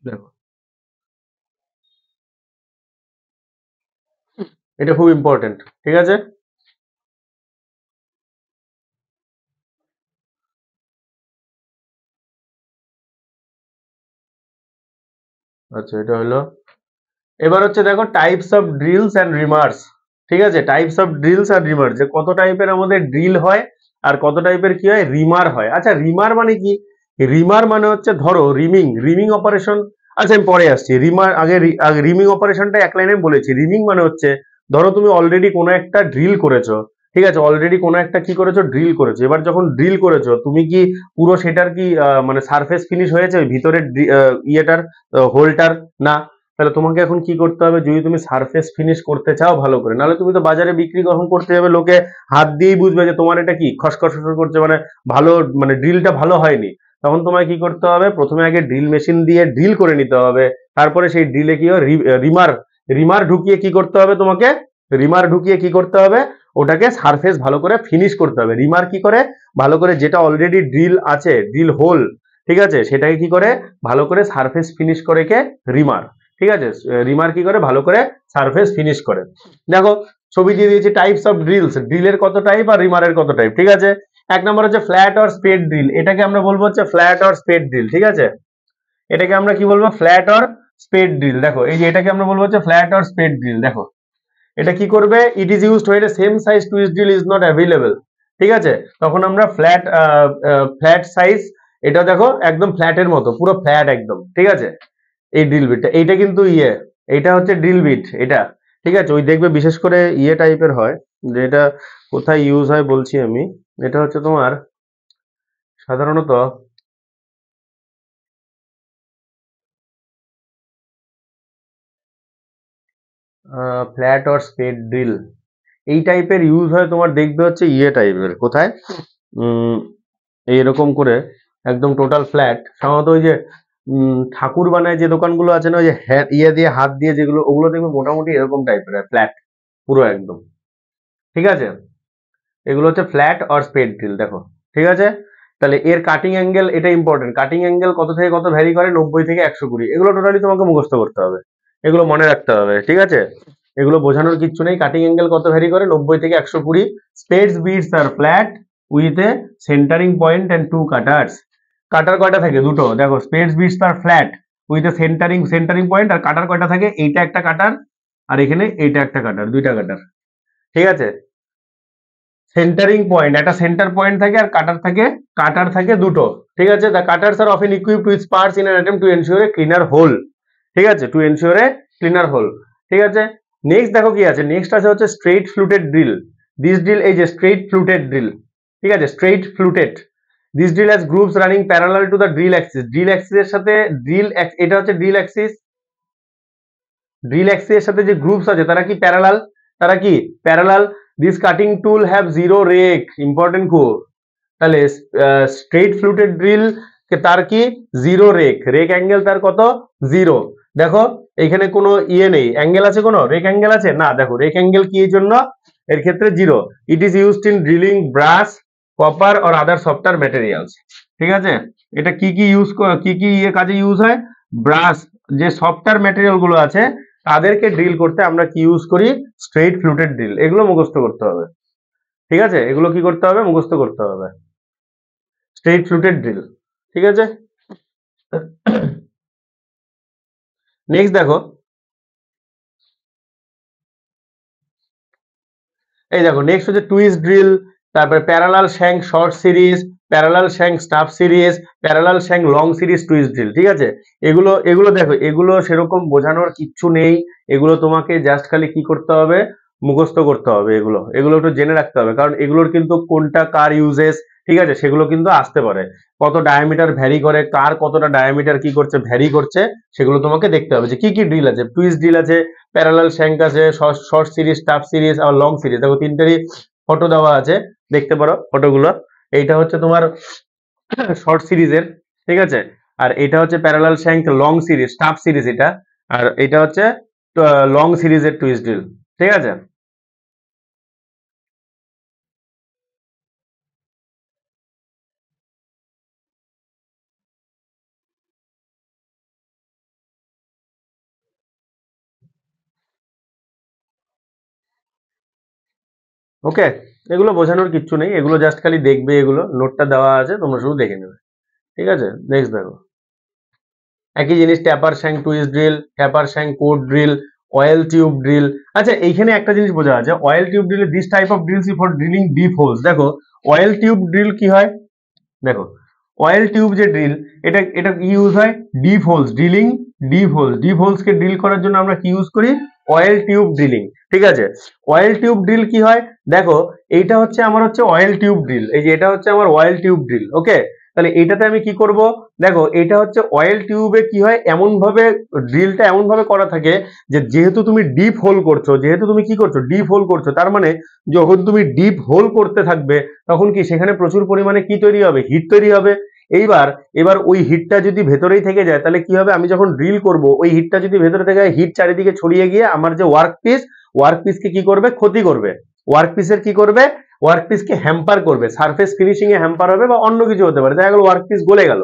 দেখো এটা খুব ইম্পর্টেন্ট। ঠিক আছে, আচ্ছা এটা হলো, এবার হচ্ছে দেখো টাইপস অফ ড্রিলস অ্যান্ড রিমার্স। ঠিক আছে, টাইপস অফ ড্রিলস আর রিমার, যে কত টাইপের আমাদের ড্রিল হয় আর কত টাইপের কি হয়, রিমার হয়। আচ্ছা রিমার মানে কি, রিমার মানে হচ্ছে ধরো রিমিং অপারেশন। আচ্ছা আমি পরে আসছি, রিমার আগে রিমিং অপারেশনটা এক লাইনে বলেছি। রিমিং মানে হচ্ছে ধরো তুমি অলরেডি কোনো একটা ড্রিল করেছো, ঠিক আছে, অলরেডি কোনো একটা কি করেছো, ড্রিল করেছো। এবার যখন ড্রিল করেছো তুমি কি পুরো সেটার কি মানে সারফেস ফিনিশ হয়েছে ওই ভিতরের ইয়েটার, হোলটার, না। তাহলে তোমাকে এখন কি করতে হবে, যদি তুমি সারফেস ফিনিশ করতে চাও ভালো করে, নাহলে তুমি তো বাজারে বিক্রি কখন করতে যাবে, লোকে হাত দিয়েই বুঝবে যে তোমার এটা কি খসখস করছে, মানে ভালো, মানে ড্রিলটা ভালো হয়নি। তখন তোমায় কি করতে হবে, প্রথমে আগে ড্রিল মেশিন দিয়ে ড্রিল করে নিতে হবে, তারপরে সেই ড্রিলে কি হয়, রিমার রিমার ঢুকিয়ে কি করতে হবে তোমাকে, রিমার ঢুকিয়ে কি করতে হবে, ওটাকে সারফেস ভালো করে ফিনিশ করতে হবে। রিমার কি করে, ভালো করে যেটা অলরেডি ড্রিল আছে, ড্রিল হোল, ঠিক আছে, সেটাকে কি করে ভালো করে সারফেস ফিনিশ করে কে রিমার। ঠিক আছে, রিমার কি করে ভালো করে সারফেস ফিনিশ করে। দেখো ছবি দিয়ে দিয়েছি টাইপস অফ ড্রিলস, ড্রিলের কত টাইপ আর রিমারের কত টাইপ। ঠিক আছে, এক নম্বর হচ্ছে ফ্ল্যাট অর স্পেড ড্রিল, এটাকে আমরা বলবো হচ্ছে ফ্ল্যাট অর স্পেড ড্রিল। ঠিক আছে, এটাকে আমরা কি বলবো ফ্ল্যাট অর স্পেড ড্রিল। দেখো এই যে এটাকে আমরা বলবো হচ্ছে ফ্ল্যাট অর স্পেড ড্রিল। দেখো এটা কি করবে, it is used when same size twist drill is not available. ঠিক আছে, তখন আমরা ফ্ল্যাট সাইজ, এটা দেখো একদম ফ্ল্যাটের মতো, পুরো ফ্ল্যাট একদম। ঠিক আছে, এই ড্রিল বিটটা, এইটা কিন্তু এটা হচ্ছে ড্রিল বিট এটা। ঠিক আছে, ওই দেখবে বিশেষ করে টাইপের হয়, যে এটা কোথায় ইউজ হয় বলছি আমি। এটা হচ্ছে তোমার সাধারণত ফ্ল্যাট অর স্পেড ড্রিল এই টাইপের ইউজ হয় তোমার, দেখবে হচ্ছে টাইপের কোথায় এইরকম করে একদম টোটাল ফ্ল্যাট। সাধারণত ওই যে ঠাকুর বানায় যে দোকানগুলো আছে না, ওই যে দিয়ে হাত দিয়ে যেগুলো, ওগুলো দেখবে মোটামুটি এরকম টাইপের ফ্ল্যাট পুরো একদম। ঠিক আছে, এগুলো হচ্ছে ফ্ল্যাট অর স্পেড ড্রিল। দেখো ঠিক আছে, তাহলে এর কাটিং অ্যাঙ্গেল, এটা ইম্পর্টেন্ট, কাটিং অ্যাঙ্গেল কত থেকে কত ভ্যারি করে, 90 থেকে 120। এগুলো টোটালি তোমাকে মুখস্থ করতে হবে, এগুলো মনে রাখতে হবে। ঠিক আছে, এগুলো বোঝানোর কিচ্ছু নেই। কাটিং অ্যাঙ্গেল কত ভ্যারি করে, 90 থেকে 120। স্পেডস বিটস আর flat with a centring point and two cutters. Cutter কয়টা থাকে, দুটো। দেখো স্পেডস বিটস আর flat with a centring point, আর কাটার কয়টা থাকে, এইটা একটা কাটার আর এখানে এইটা একটা কাটার, দুইটা কাটার। ঠিক আছে, সেন্টারিং পয়েন্ট, একটা সেন্টার পয়েন্ট থাকে আর কাটার থাকে দুটো। ঠিক আছে, the cutters are often equipped with spurs in an attempt to ensure a cleaner hole. ঠিক আছে, to ensure a cleaner hole. ঠিক আছে, নেক্সট দেখো কি আছে, নেক্সট আছে হচ্ছে straight fluted drill. This drill, এই যে স্ট্রেইট ফ্লুটেড ড্রিল। ঠিক আছে, straight fluted, this drill has grooves running parallel to the drill Axis. Drill Axis এর সাথে এটা হচ্ছে ড্রিল অ্যাক্সিস, ড্রিল অ্যাক্সিস এর সাথে যে গ্রুপস আছে তারা কি প্যারালাল, তারা কি parallel. This cutting tool have zero rake, important কো। তাহলে স্ট্রেইট ফ্লুটেড ড্রিল তার কি জিরো রেক, রেক অ্যাঙ্গেল তার কত, জিরো। দেখো এখানে কোনো নেই, অ্যাঙ্গেল আছে কোনো, রেক অ্যাঙ্গেল আছে না। দেখো রেক অ্যাঙ্গেল কি এর জন্য, এর ক্ষেত্রে zero. It is used in drilling brush, copper or other software materials. ঠিক আছে, এটা কি কি কাজে ইউজ হয়, ব্রাশ, যে সফটওয়্যার ম্যাটেরিয়াল গুলো আছে তাদেরকে ড্রিল করতে আমরা কি ইউজ করি, স্ট্রেইট ফ্লুটেড ড্রিল। এগুলো মুখস্থ করতে হবে। ঠিক আছে, এগুলো কি করতে হবে, মুখস্থ করতে হবে, স্ট্রেইট ফ্লুটেড ড্রিল। ঠিক আছে, নেক্সট দেখো, এই দেখো নেক্সট হচ্ছে টুইস্ট ড্রিল, তারপরে parallel shank short series, parallel shank staff series, parallel shank long series twist drill. ঠিক আছে, এগুলো এগুলো দেখো, এগুলো সেরকম বোঝানোর কিচ্ছু নেই, এগুলো তোমাকে জাস্ট খালি কি করতে হবে, মুখস্থ করতে হবে। এগুলো এগুলো একটু জেনে রাখতে হবে, কারণ এগুলোর কিন্তু কোনটা কার ইউজেস, ঠিক আছে, সেগুলো কিন্তু আসতে পারে। কত ডায়ামিটার ভ্যারি করে, কার কতটা ডায়ামিটার কি করছে ভ্যারি করছে, সেগুলো তোমাকে দেখতে হবে যে কি কি ড্রিল আছে। টুইস্ট ড্রিল আছে, প্যারালাল শ্যাঙ্ক আছে, শর্ট সিরিজ, স্টাফ সিরিজ আর লং সিরিজ। দেখো তিনটারই ফটো দেওয়া আছে, দেখতে পারো ফটোগুলো। এইটা হচ্ছে তোমার শর্ট সিরিজের, ঠিক আছে, আর এটা হচ্ছে parallel shank long series staff series এটা, আর এটা হচ্ছে লং সিরিজের টুইস্ট ড্রিল। ঠিক আছে, ওকে, এগুলো বোঝানোর কিচ্ছু নেই, এগুলো জাস্ট খালি দেখবে, এগুলো নোটটা দেওয়া আছে, তোমরা শুধু দেখে নেবে। ঠিক আছে, নেক্সট দেখো, একই জিনিস taper shank twist drill, taper shank core drill, oil tube drill. আচ্ছা এইখানে একটা জিনিস বোঝা আছে, oil tube drill, this type of drills for drilling deep holes. দেখো অয়েল টিউব ড্রিল কি হয়, দেখো অয়েল টিউব যে ড্রিল, এটা এটা কি ইউজ হয়, deep holes drilling, deep holes কে ড্রিল করার জন্য আমরা কি ইউজ করি, অয়েল টিউব ড্রিলিং। ঠিক আছে, অয়েল টিউব ড্রিল কি হয়, দেখো এইটা হচ্ছে আমার হচ্ছে অয়েল টিউব ড্রিল, এই যে এটা হচ্ছে আমার অয়েল টিউব ড্রিল। ওকে, তাহলে এটাতে আমি কি করব, দেখো এটা হচ্ছে অয়েল টিউবে কি হয়, এমন ভাবে ড্রিলটা এমন ভাবে করা থাকে যে যেহেতু তুমি ডিপ হোল করছো, যেহেতু তুমি কি করছো, ডিপ হোল করছো, তার মানে যখন তুমি ডিপ হোল করতে থাকবে তখন কি সেখানে প্রচুর পরিমাণে কি তৈরি হবে, হিট তৈরি হবে। এবার ওই হিটটা যদি ভেতরেই থেকে যায় তাহলে কি হবে, আমি যখন ড্রিল করব ওই হিটটা যদি ভেতরে থেকে হিট চারিদিকে ছড়িয়ে গিয়ে আমার যে ওয়ার্কপিসকে কি করবে, ক্ষতি করবে। ওয়ার্কপিসের কি করবে, ওয়ার্কপিসকে হ্যাম্পার করবে, সারফেস ফিনিশিং এ হ্যাম্পার হবে বা অন্য কিছু হতে পারে, দেখা গেল ওয়ার্কপিস গলে গেল।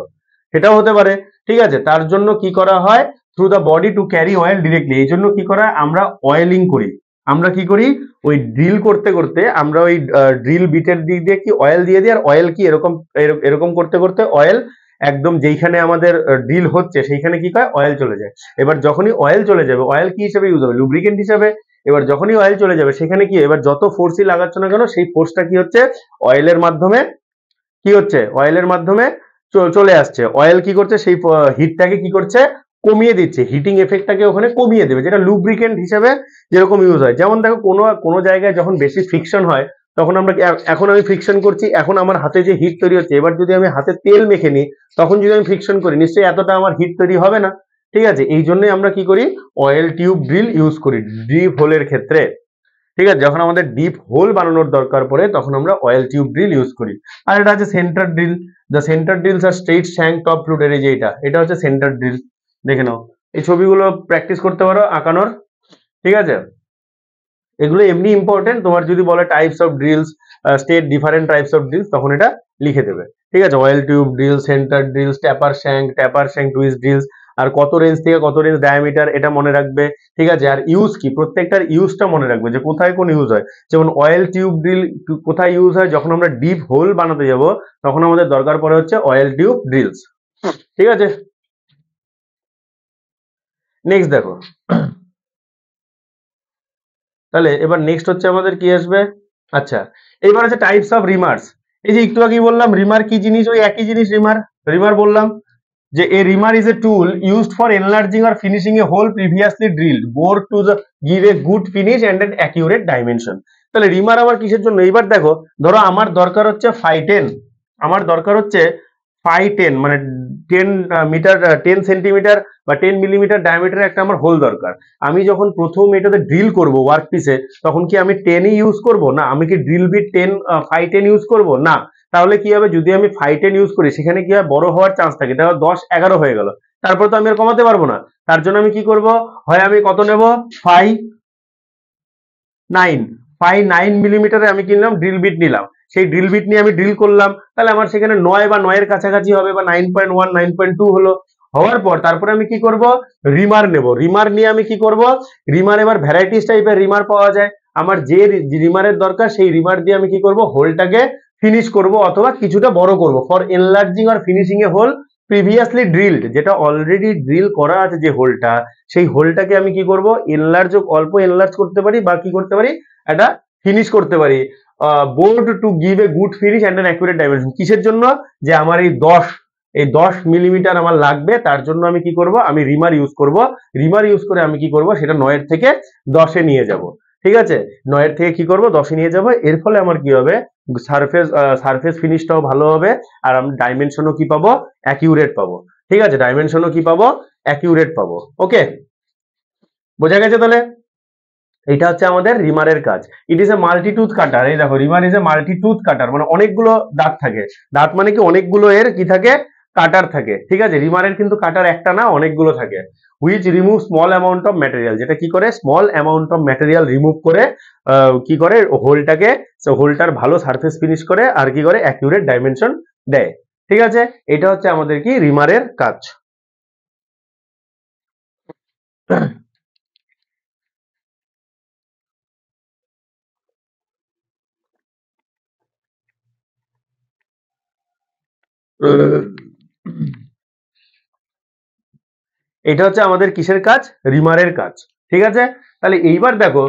সেটাও হতে পারে। ঠিক আছে, তার জন্য কি করা হয়, through the body to carry oil directly, এই জন্য কি করা হয়, আমরা অয়েলিং করি। আমরা কি করি, ওই ড্রিল করতে করতে আমরা ওই ড্রিল বিটের দিক দিয়ে কি অয়েল দিয়ে দিই, আর অয়েল কি এরকম এরকম করতে করতে অয়েল একদম যেইখানে আমাদের ড্রিল হচ্ছে সেইখানে কি হয়, অয়েল চলে যায়। এবার যখনই অয়েল চলে যাবে, অয়েল কি হিসেবে ইউজ হবে, লুব্রিকেন্ট হিসেবে। এবার যখনই অয়েল চলে যাবে সেখানে কি, এবার যত ফোর্সই লাগাচ্ছ না কেন, সেই ফোর্সটা কি হচ্ছে, অয়েলের মাধ্যমে কি হচ্ছে, অয়েলের মাধ্যমে চলে আসছে। অয়েল কি করছে, সেই হিটটাকে কি করছে, কমিয়ে দিচ্ছে, হিটিং এফেক্টটাকে ওখানে কমিয়ে দেবে, যেটা লুব্রিকেন্ট হিসেবে যেরকম ইউজ হয়। যেমন দেখো কোনো কোনো জায়গায় যখন বেশি ফ্রিকশন হয়, তখন আমরা এখন আমি ফ্রিকশন করছি, এখন আমার হাতে যে হিট তৈরি হচ্ছে, এবার যদি আমি হাতে তেল মেখে নিই, তখন যদি আমি ফ্রিকশন করি, নিশ্চয়ই এতটা আমার হিট তৈরি হবে না। ঠিক আছে, এই জন্যই আমরা কি করি, অয়েল টিউব ড্রিল ইউজ করি ডিপ হোলের ক্ষেত্রে। ঠিক আছে, যখন আমাদের ডিপ হোল বানানোর দরকার পড়ে তখন আমরা অয়েল টিউব ড্রিল ইউজ করি। আর এটা আছে centre drill. The centre drills আর স্ট্রেট শ্যাঙ্ক টপ ফ্লুটের, এই যে এটা হচ্ছে সেন্টার ড্রিল। দেখে নাও, এই ছবিগুলো প্র্যাকটিস করতে পারো আঁকানোর। ঠিক আছে, এগুলো এমনি ইম্পর্টেন্ট, তোমার যদি বলে types of drills, state different types of drills, তখন এটা লিখে দেবে। ঠিক আছে, oil tube drill, centre drills, taper shank twist drills, আর কত রেঞ্জ থেকে কত রেঞ্জ ডায়ামিটার, এটা মনে রাখবে। ঠিক আছে, আর ইউজ কি, প্রত্যেকটার ইউজটা মনে রাখবে যে কোথায় কোন ইউজ হয়। যেমন অয়েল টিউব ড্রিল কোথায় ইউজ হয়, যখন আমরা ডিপ হোল বানাতে যাব তখন আমাদের দরকার পড়ে হচ্ছে অয়েল টিউব ড্রিলস। ঠিক আছে, নেক্সট দেখো, তাহলে এবার নেক্সট হচ্ছে আমাদের কি আসবে, আচ্ছা এবার আছে টাইপস অফ রিমার্স। এই যে একটু আগেই বললাম রিমার কি জিনিস, ওই একই জিনিস রিমার। রিমার বললাম যে a রিমার is a tool used for enlarging or finishing a hole previously drilled bore to the give a good finish and an accurate dimension। তাহলে রিমার আবার কিসের জন্য, এবার দেখো, ধরো আমার দরকার হচ্ছে ফাই 10, আমার দরকার হচ্ছে ফাই 10, মানে 10 মিটার, 10 সেন্টিমিটার বা 10 মিলিমিটার ডায়ামিটার একটা আমার হোল দরকার। আমি যখন প্রথম এটাতে ড্রিল করব ওয়ার্ক পিসে, তখন কি আমি 10ই ইউজ করব না, আমি কি ড্রিল বিট ফাই 10 ইউজ করব না। তাহলে কি হবে, যদি আমি ফাই 10 ইউজ করি সেখানে কি হয়, বড় হওয়ার চান্স থাকে, এটা 10-11 হয়ে গেল, তারপর তো আমি আর কমাতে পারবো না। তার জন্য আমি কি করব, হয় আমি কত নেব, ফাই 9, ফাই 9 মিলিমিটারে আমি কিনলাম ড্রিল বিট নিলাম, সেই ড্রিল বিট নিয়ে আমি ড্রিল করলাম, তাহলে আমার সেখানে 9 বা 9-এর কাছাকাছি হবে, বা 9.1 9.2 হলো। হওয়ার পর তারপরে আমি কি করব, রিমার নেব। রিমার নিয়ে আমি কি করব, রিমার এবার ভ্যারাইটিস টাইপের রিমার পাওয়া যায়। আমার যে রিমারের দরকার সেই রিমার দিয়ে আমি কি করব, হোলটাকে ফিনিশ করব অথবা কিছুটা বড় করব, ফর এনলার্জিং আর finishing a hole previously drilled, যেটা অলরেডি ড্রিল করা আছে যে হোলটা, সেই হোলটাকে আমি কি করব, এনলার্জ, অল্প এনলার্জ করতে পারি, বা কি করতে পারি, একটা ফিনিশ করতে পারি। Board to give a good finish and an accurate dimension, কিসের জন্য, যে আমার এই 10 মিলিমিটার আমার লাগবে, তার জন্য আমি কি করব, আমি রিমার ইউজ করব। রিমার ইউজ করে আমি কি করব, সেটা 9-এর থেকে 10-এ নিয়ে যাব। ঠিক আছে, 9-এর থেকে কি করব, 10-এ নিয়ে যাব। এর ফলে আমার কি হবে, সারফেস ফিনিশটাও ভালো হবে, আর আমি ডাইমেনশনও কি পাবো, অ্যাকিউরেট পাবো। ঠিক আছে, ডাইমেনশনও কি পাবো, অ্যাকিউরেট পাবো। ওকে, বোঝা গেছে তাহলে। এটা হচ্ছে আমাদের রিমারের কাজ। ইট ইজ এ মাল্টিটুথ কাটার। এই দেখো, রিমার ইজ এ মাল্টিটুথ কাটার, মানে অনেকগুলো দাঁত থাকে। দাঁত মানে কি, অনেকগুলো এর কি থাকে, কাটার থাকে। ঠিক আছে, রিমারের কিন্তু কাটার একটা না, অনেকগুলো থাকে। Which remove small amount of material, যেটা কি করে, small amount of material remove করে কি করে, হোলটাকে, হোলটার ভালো সারফেস ফিনিশ করে, আর কি করে, অ্যাকিউরেট ডাইমেনশন দেয়। ঠিক আছে, এটা হচ্ছে আমাদের কি রিমারের কাজ। এটা হচ্ছে আমাদের কিসের কাজ, রিমারের কাজ। ঠিক আছে, তাহলে এইবার দেখো,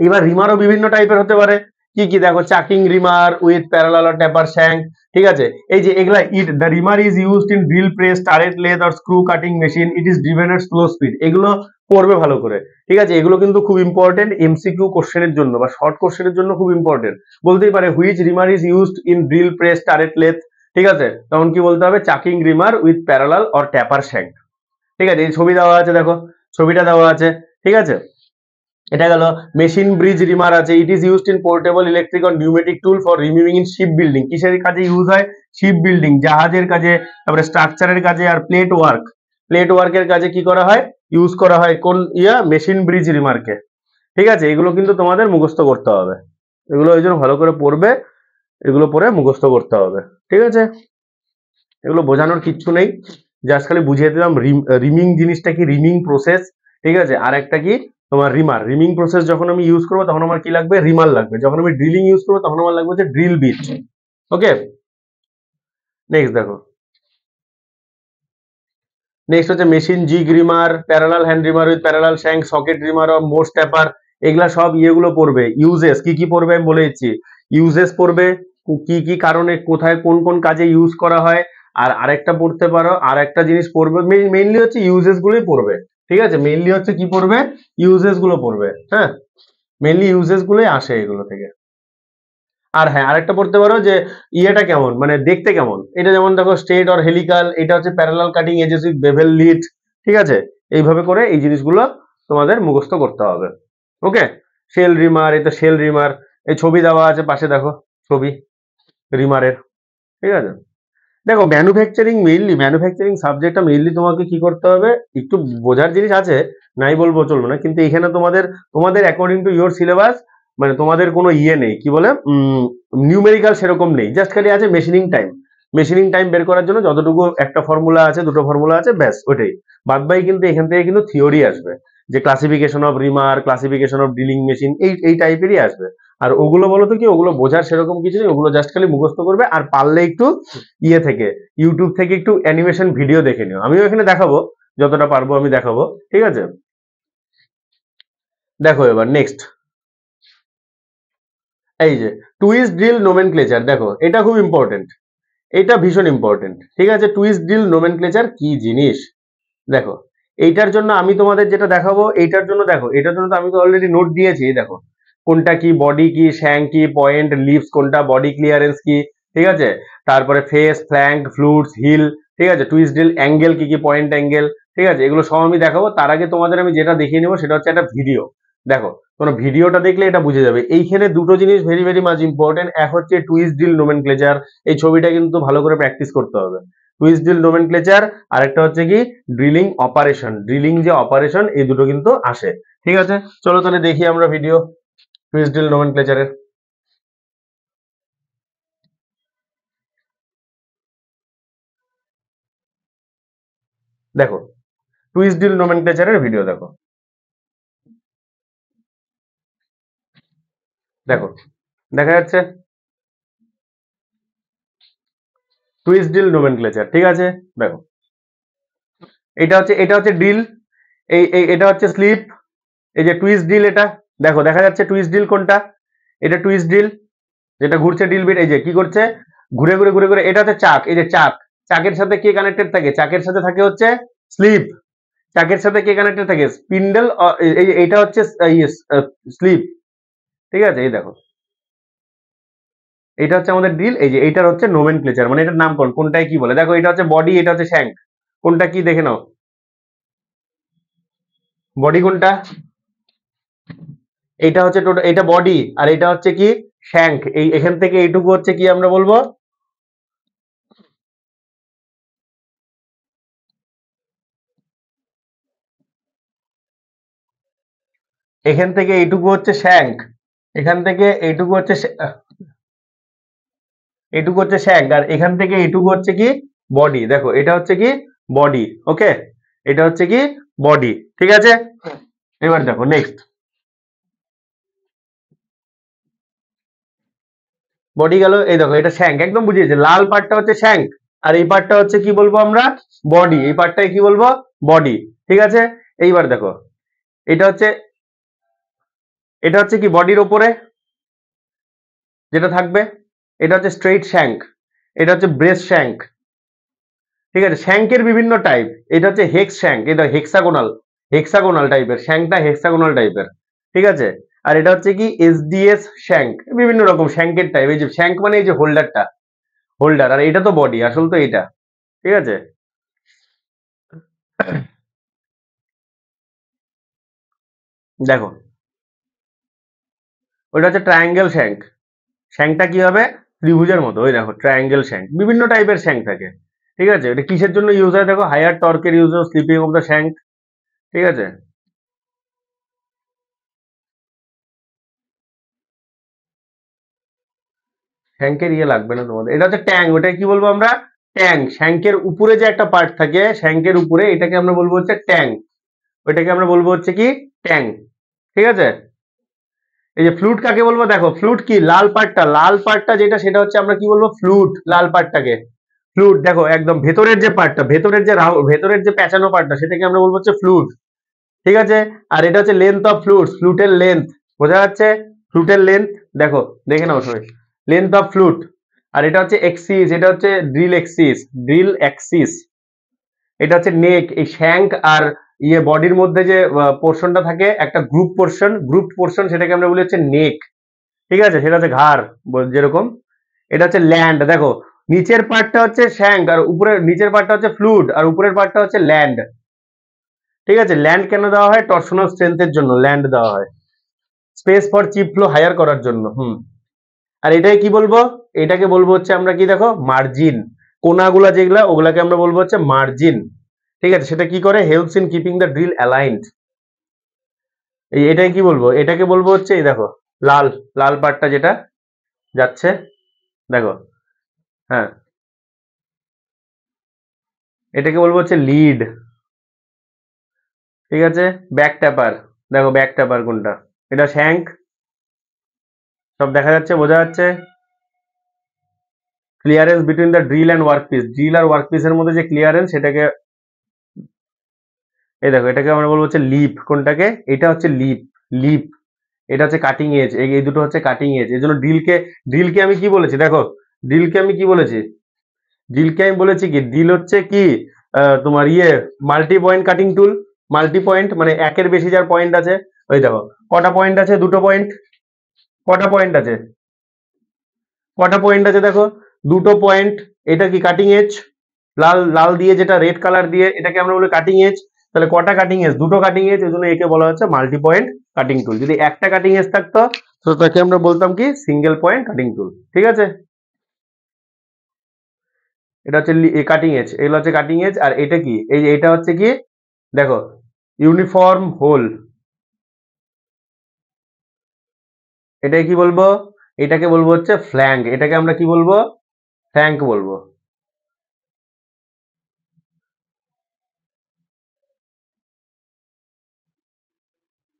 এবার রিমারও বিভিন্ন টাইপের হতে পারে। কি কি দেখো, chucking reamer with parallel or taper shank. ঠিক আছে, এই যে এগুলা, the reamer is used in drill press, turret lathe or screw cutting machine, it is driven at slow speed. এগুলো পড়বে ভালো করে। ঠিক আছে, এগুলো কিন্তু খুব ইম্পর্টেন্ট এমসিকিউ কোশ্চেনের জন্য বা শর্ট কোশ্চেনের জন্য খুব ইম্পর্টেন্ট। বলতেই পারে which reamer is used in drill press, turret lathe. ঠিক আছে, তখন কি বলতে হবে, chucking reamer with parallel or taper shank. ঠিক আছে, এই ছবি দেওয়া আছে, দেখো ছবিটা দেওয়া আছে। ঠিক আছে, এটা গেল। মেশিন ব্রিজ রিমার আছে। It is used in portable electric or pneumatic tool for removing in ship building. কিসের কাজে ইউজ হয়, শিপ বিল্ডিং, জাহাজের কাজে, তারপরে স্ট্রাকচারের কাজে, আর প্লেট ওয়ার্কের কাজে কি করা হয়, ইউজ করা হয় কোন মেশিন ব্রিজ রিমারকে। ঠিক আছে, এগুলো কিন্তু তোমাদের মুখস্থ করতে হবে, এগুলো ওই জন্য ভালো করে পড়বে, এগুলো পড়ে মুখস্থ করতে হবে। ঠিক আছে, এগুলো বোঝানোর কিচ্ছু নেই, জাস্ট খালি বুঝিয়ে দিলাম রিমিং জিনিসটা কি, রিমিং প্রসেস, ঠিক আছে। আর একটা কি তোমার রিমার, রিমিং প্রসেস যখন আমি ইউজ করবো তখন আমার কি লাগবে, রিমার লাগবে। যখন আমি ড্রিলিং ইউজ করবো তখন আমার লাগবে হচ্ছে ড্রিল বিট। ওকে, নেক্সট দেখো, নেক্সট হচ্ছে machine jig reamer, parallel hand reamer with parallel shank, socket reamer of most taper, এগুলা সব ইয়েগুলো পড়বে। ইউজেস কি কি পড়বে আমি বলে দিচ্ছি, ইউজেস পড়বে, কি কি কারণে কোথায় কোন কোন কাজে ইউজ করা হয়। আর আরেকটা পড়তে পারো, আর একটা জিনিস পড়বে, মেইনলি হচ্ছে ইউজেস গুলোই পড়বে, ঠিক আছে। মেইনলি হচ্ছে কি পড়বে, ইউজেস গুলো পড়বে, হ্যাঁ, মেইনলি ইউজেস গুলোই আসে এগুলো থেকে। আর হ্যাঁ, আরেকটা পড়তে পারো যে ইয়েটা কেমন, মানে দেখতে কেমন, এটা যেমন দেখো স্ট্রেট অর হেলিকাল, এটা হচ্ছে parallel cutting edges with bevel lead, ঠিক আছে। এইভাবে করে এই জিনিসগুলো তোমাদের মুখস্থ করতে হবে। ওকে, শেল রিমার, এটা শেল রিমার, এই ছবি দেওয়া আছে পাশে, দেখো ছবি রিমারের, ঠিক আছে। দেখো ম্যানুফ্যাকচারিং, মেইনলি ম্যানুফ্যাকচারিং সাবজেক্টটা মেইনলি তোমাকে কি করতে হবে, একটু বোঝার জিনিস আছে, নাই বলবো চলবে না, কিন্তু এখানে তোমাদের তোমাদের অ্যাকর্ডিং টু ইয়োর সিলেবাস, মানে তোমাদের কোনো ইয়ে নেই, কি বলে নিউমেরিক্যাল সেরকম নেই, জাস্ট খালি আছে মেশিনিং টাইম। মেশিনিং টাইম বের করার জন্য যতটুকু একটা ফর্মুলা আছে, দুটো ফর্মুলা আছে, ব্যাস ওইটাই। বাদ বাকি কিন্তু এখান থেকে কিন্তু থিওরি আসবে, যে classification of reamer, classification of drilling machine, এই টাইপেরই আসবে। আর ওগুলো বলো তো কি, ওগুলো বোঝার সেরকম কিছু নেই, ওগুলো জাস্ট খালি মুখস্থ করবে, আর পারলে একটু ইয়ে থেকে, ইউটিউব থেকে একটু অ্যানিমেশন ভিডিও দেখে নিও, আমিও এখানে দেখাবো, যতটা পারবো আমি দেখাবো, ঠিক আছে। দেখো এবার নেক্সট, এই যে টুইস্ট ড্রিল নোমেনক্লেচার, দেখো এটা খুব ইম্পর্টেন্ট, এটা ভীষণ ইম্পর্টেন্ট, ঠিক আছে। টুইস্ট ড্রিল নোমেনক্লেচার কি জিনিস, দেখো এইটার জন্য আমি তোমাদের যেটা দেখাবো, এইটার জন্য দেখো, এটার জন্য তো আমি তো অলরেডি নোট দিয়েছি, দেখো কোনটা কি, বডি কি, শ্যাঙ্ক কি, পয়েন্ট লিভস কোনটা, বডি ক্লিয়ারেন্স কি, ঠিক আছে। তারপরে ফেস, ফ্ল্যাঙ্ক, ফ্লুটস, হিল, ঠিক আছে, টুইস্ট ড্রিল অ্যাঙ্গেল কি কি, পয়েন্ট অ্যাঙ্গেল, ঠিক আছে, এগুলো সব আমি দেখাবো। তার আগে তোমাদের আমি যেটা দেখিয়ে নেবো সেটা হচ্ছে একটা ভিডিও। দেখো তোমরা ভিডিওটা দেখলে এটা বুঝে যাবে। এইখানে দুটো জিনিস ভেরি ভেরি মাচ ইম্পর্টেন্ট, এক হচ্ছে টুইস্ট ড্রিল নোমেনক্লেচার, এই ছবিটা কিন্তু ভালো করে প্র্যাকটিস করতে হবে, টুইস্ট ড্রিল নোমেনক্লেচার। আরেকটা হচ্ছে কি ড্রিলিং অপারেশন, ড্রিলিং যে অপারেশন, এই দুটো কিন্তু আসে, ঠিক আছে। চলো তাহলে দেখি আমরা ভিডিও টুইস্ট ড্রিল নোমেনক্লেচারের। দেখো টুইস্ট ড্রিল নোমেনক্লেচারের ভিডিও দেখো, দেখো দেখা যাচ্ছে টুইস্ট ড্রিল নোমেনক্লেচার, ঠিক আছে। দেখো এটা হচ্ছে ড্রিল, এটা হচ্ছে স্লিপ, এই যে টুইস্ট ড্রিল, এটা দেখো দেখা যাচ্ছে টুইস্ট ড্রিল কোনটা, এটা টুইস্ট ড্রিল, যেটা ঘুরছে ড্রিল বিট, এই যে কি করছে, ঘুরে ঘুরে ঘুরে ঘুরে, এটা হচ্ছে চাক, এই যে চাক, চাকের সাথে কে কানেক্টেড থাকে, চাকের সাথে থাকে হচ্ছে স্লিপ, চাকের সাথে কে কানেক্টেড থাকে, স্পিন্ডেল, এইটা হচ্ছে স্লিপ, ঠিক আছে। এই দেখো এটা হচ্ছে আমাদের ড্রিল, এই যে এইটার হচ্ছে নোমেনক্লেচার, মানে এটার নামকরণ, কোনটায় কি বলে। দেখো এটা হচ্ছে বডি, এটা হচ্ছে শ্যাঙ্ক, কোনটা কি দেখে নাও, বডি কোনটা, এটা হচ্ছে টোটাল, এটা বডি, আর এটা হচ্ছে কি শ্যাঙ্ক, এই এখান থেকে এইটুকু হচ্ছে কি আমরা বলবো, এখান থেকে এইটুকু হচ্ছে শ্যাঙ্ক, এখান থেকে এইটুকু হচ্ছে এইটুকু হচ্ছে শ্যাঙ্ক, আর এখান থেকে এইটুকু হচ্ছে কি বডি। দেখো এটা হচ্ছে কি বডি, ওকে, এটা হচ্ছে কি বডি, ঠিক আছে। এবার দেখো নেক্সট, বডি গেল, এই দেখো এটা শ্যাঙ্ক, একদম বুঝিয়েছে, লাল পার্টটা হচ্ছে শ্যাঙ্ক, আর এই পার্টটা হচ্ছে কি বলবো আমরা, বডি, এই পার্টটাই কি বলবো, বডি, ঠিক আছে। এইবার দেখো এটা হচ্ছে, এটা হচ্ছে কি বডির ওপরে যেটা থাকবে, এটা হচ্ছে স্ট্রেইট শ্যাঙ্ক, এটা হচ্ছে ব্রেস শ্যাঙ্ক, ঠিক আছে। শ্যাঙ্কের বিভিন্ন টাইপ, এটা হচ্ছে হেক্স শ্যাঙ্ক, এটা হেক্সাগোনাল, হেক্সাগোনাল টাইপের শ্যাঙ্কটা, হেক্সাগোনাল টাইপের, ঠিক আছে। আর এটা হচ্ছে কি এসডিএস শ্যাঙ্ক, বিভিন্ন রকম শ্যাঙ্কের টাইপ, এই যে শ্যাঙ্ক মানে এই যে হোল্ডারটা, হোল্ডার, আর এটা তো বডি, আসল তো এটা, ঠিক আছে। দেখো ওইটা হচ্ছে ট্রায়াঙ্গেল শ্যাঙ্ক, শ্যাঙ্কটা কি হবে, ত্রিভুজের মতো, ওই দেখো ট্রায়াঙ্গেল শ্যাঙ্ক, বিভিন্ন টাইপের শ্যাঙ্ক থাকে, ঠিক আছে। এটা কিসের জন্য ইউজ হয়, দেখো হায়ার টর্কের use, slipping of the shank, ঠিক আছে। শ্যাঙ্কের ইয়ে লাগবে না তোমাদের, এটা হচ্ছে ট্যাং, ওটা কি বলবো আমরা, ট্যাঙ্ক, শ্যাঙ্কের উপরে যে একটা পার্ট থাকে শ্যাঙ্কের উপরে, এটাকে আমরা বলবো হচ্ছে ট্যাঙ্ক, ওইটাকে আমরা বলবো হচ্ছে কি ট্যাঙ্ক। ঠিক আছে, এই যে ফ্লুট কাকে বলবো, দেখো ফ্লুট কি, লাল পার্টটা যেটা সেটা হচ্ছে আমরা কি বলবো ফ্লুট, লাল পার্টটাকে ফ্লুট। দেখো একদম ভেতরের যে পার্টটা, ভেতরের যে পেঁচানো পার্টটা সেটাকে আমরা বলবো হচ্ছে ফ্লুট। ঠিক আছে, আর এটা হচ্ছে লেন্থ অফ ফ্লুট, ফ্লুটের লেন্থ, বোঝা যাচ্ছে ফ্লুটের লেন্থ, দেখো দেখে নাও সবাই, লেন্থ অফ ফ্লুট। আর এটা হচ্ছে এক্সিস, এটা হচ্ছে ড্রিল অ্যাক্সিস। এটা হচ্ছে নেক, এই শ্যাঙ্ক আর বডির মধ্যে যে পোর্শনটা থাকে একটা গ্রুপ পোর্শন সেটাকে আমরা বলি হচ্ছে নেক। ঠিক আছে, সেটা হচ্ছে ঘাড় যেরকম। এটা হচ্ছে ল্যান্ড, দেখো নিচের পার্টটা হচ্ছে শ্যাঙ্ক আর উপরের নিচের পার্টটা হচ্ছে ফ্লুইড আর উপরের পার্টটা হচ্ছে ল্যান্ড। ঠিক আছে, ল্যান্ড কেন দেওয়া হয়, টর্সনাল স্ট্রেংথের জন্য ল্যান্ড দেওয়া হয়, space for chip flow higher করার জন্য। আর এটাকে কি বলবো, এটাকে বলবো হচ্ছে আমরা কি, দেখো মার্জিন, কোনাগুলা যেগুলা ওগুলাকে আমরা বলবো হচ্ছে মার্জিন। ঠিক আছে, সেটা কি করে, helps in keeping the drill aligned. এটাকে কি বলবো, এটাকে বলবো হচ্ছে এই দেখো লাল লাল পার্টটা যেটা যাচ্ছে, দেখো হ্যাঁ, এটাকে বলবো হচ্ছে লিড। ঠিক আছে, ব্যাক ট্যাপার, দেখো ব্যাক ট্যাপার কোনটা, এটা শ্যাঙ্ক, সব দেখা যাচ্ছে, বোঝা যাচ্ছে। Clearance between the drill and workpiece, drill আর ওয়ার্কপিসের মধ্যে যে ক্লিয়ারেন্স সেটাকে, এই দেখো এটাকে আমরা বলবো হচ্ছে লিপ, কোনটাকে, এটা হচ্ছে লিপ, এটা হচ্ছে কাটিং এজ, এই দুটো হচ্ছে কাটিং এজ। এই জন্য ড্রিলকে আমি কি বলেছি, দেখো ড্রিলকে আমি কি বলেছি, ড্রিলকে আমি বলেছি কি, ড্রিল হচ্ছে কি তোমার মাল্টি পয়েন্ট কাটিং টুল, মাল্টি পয়েন্ট মানে একের বেশি যার পয়েন্ট আছে। ওই দেখো কটা পয়েন্ট আছে, দুটো পয়েন্ট, কটা পয়েন্ট আছে, কটা পয়েন্ট আছে, দেখো দুটো পয়েন্ট। এটা কি কাটিং এজ, লাল লাল দিয়ে যেটা রেড কালার দিয়ে এটাকে আমরা বলি কাটিং এজ। তাহলে কটা কাটিং এজ, দুটো কাটিং এজ, এই জন্য একে বলা হচ্ছে মাল্টি পয়েন্ট কাটিং টুল। যদি একটা কাটিং এজ থাকতো তো তাকে আমরা বলতাম কি সিঙ্গেল পয়েন্ট কাটিং টুল। ঠিক আছে, এটা হচ্ছে কাটিং এজ, এগুলো হচ্ছে কাটিং এজ। আর এটা কি, এই যে এটা হচ্ছে কি, দেখো ইউনিফর্ম হোল, এটাকে কি বলবো, এটাকে বলবো হচ্ছে ফ্ল্যাঙ্ক, এটাকে আমরা কি বলবো, ফ্ল্যাঙ্ক বলবো।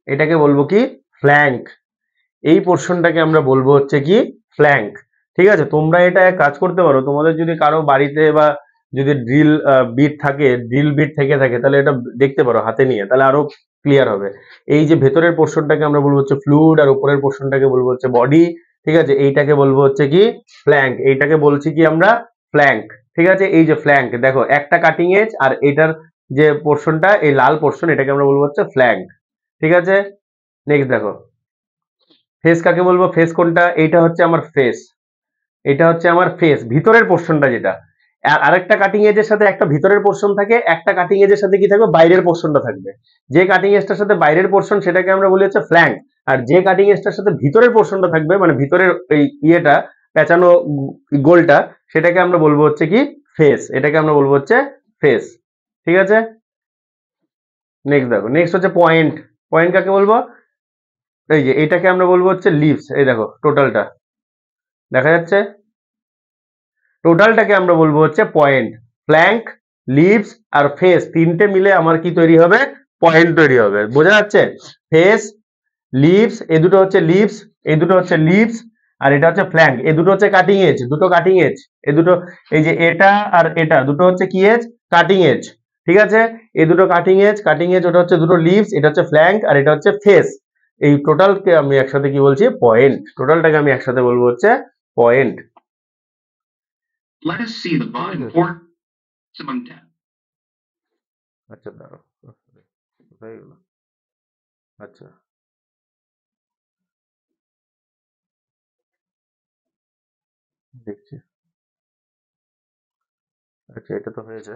এটাকে বলবো কি ফ্ল্যাঙ্ক, এই পোর্শনটাকে আমরা বলবো হচ্ছে কি ফ্ল্যাঙ্ক। ঠিক আছে, তোমরা এটা এক কাজ করতে পারো, তোমাদের যদি কারো বাড়িতে বা যদি ড্রিল বিট থাকে, ড্রিল বিট থেকে থাকে, তাহলে এটা দেখতে পারো হাতে নিয়ে, তাহলে আরো ক্লিয়ার হবে। এই যে ভেতরের পোর্শনটাকে আমরা বলবো হচ্ছে ফ্লুইড আর উপরের পোর্শনটাকে বলবো হচ্ছে বডি। ঠিক আছে, এইটাকে বলবো হচ্ছে কি ফ্ল্যাঙ্ক, এইটাকে বলছি কি আমরা ফ্ল্যাঙ্ক। ঠিক আছে, এই যে ফ্ল্যাঙ্ক, দেখো একটা কাটিং এজ আর এটার যে পোর্শনটা এই লাল পোর্শন, এটাকে আমরা বলবো হচ্ছে ফ্ল্যাঙ্ক। ঠিক আছে, নেক্সট দেখো ফেস কাকে বলবো, ফেস কোনটা, এইটা হচ্ছে আমার ফেস, এটা হচ্ছে আমার ফেস, ভিতরের পোর্শনটা যেটা। আর আরেকটা কাটিং এজের সাথে একটা ভিতরের পোর্শন থাকে, একটা কাটিং এজের সাথে কি থাকবে, বাইরের পোর্শনটা থাকবে। যে কাটিং এজটার সাথে বাইরের পোর্শন সেটাকে আমরা বলি হচ্ছে ফ্ল্যাঙ্ক, আর যে কাটিং এজটার সাথে ভিতরের পোর্শনটা থাকবে মানে ভিতরের এই পেঁচানো গোলটা, সেটাকে আমরা বলবো হচ্ছে কি ফেস, এটাকে আমরা বলবো হচ্ছে ফেস। ঠিক আছে, নেক্সট দেখো, নেক্সট হচ্ছে পয়েন্ট, পয়েন্ট কাকে বলবো, এই যে এটাকে আমরা বলবো হচ্ছে লিভস, এই দেখো টোটালটা দেখা যাচ্ছে, টোটালটাকে আমরা বলবো হচ্ছে পয়েন্ট। ফ্ল্যাঙ্ক, লিভস আর ফেস তিনটে মিলে আমার কি তৈরি হবে, পয়েন্ট তৈরি হবে, বোঝা যাচ্ছে। ফেস, লিভস, এই দুটো হচ্ছে লিভস, এই দুটো হচ্ছে লিভস, আর এটা হচ্ছে ফ্ল্যাঙ্ক, এই দুটো হচ্ছে কাটিং এজ, দুটো কাটিং এজ, এই দুটো, এই যে এটা আর এটা দুটো হচ্ছে কি এজ, কাটিং এজ। ঠিক আছে, এই দুটো কাটিং এজ, ওটা হচ্ছে দুটো লিভস, এটা হচ্ছে ফ্ল্যাঙ্ক আর এটা হচ্ছে ফেস। এই টোটালকে আমি একসাথে কি বলছি, পয়েন্ট, টোটালটাকে আমি একসাথে বলবো হচ্ছে point. Let us see the maximum depth. আচ্ছা দাঁড়াও, কোথায় গেল, আচ্ছা দেখছি, আচ্ছা এটা তো হয়েছে।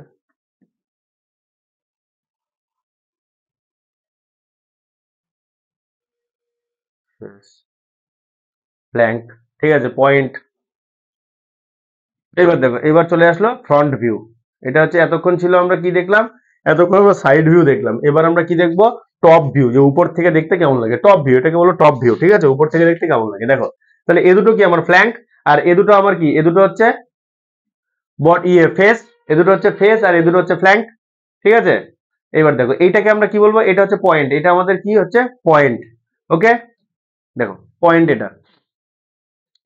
ফ্ল্যাঙ্ক, ঠিক আছে, পয়েন্ট। এবার দেখো, এবার চলে আসলো ফ্রন্ট ভিউ। এটা হচ্ছে এতক্ষণ ছিল আমরা কি দেখলাম, এতক্ষণ আমরা সাইড ভিউ দেখলাম, এবার আমরা কি দেখবো, টপ ভিউ, যে উপর থেকে দেখতে কেমন লাগে, টপ ভিউ, এটাকে বলো টপ ভিউ। ঠিক আছে, উপর থেকে দেখতে কেমন লাগে, দেখো তাহলে এ দুটো কি আমার ফ্ল্যাঙ্ক আর এ দুটো আমার কি, এ দুটো হচ্ছে ফেস, এ দুটো হচ্ছে ফেস আর এ দুটো হচ্ছে ফ্ল্যাঙ্ক, ঠিক আছে। এবার দেখো এইটাকে আমরা কি বলবো, এটা হচ্ছে পয়েন্ট, এটা আমাদের কি হচ্ছে পয়েন্ট, ওকে। দেখো পয়েন্ট,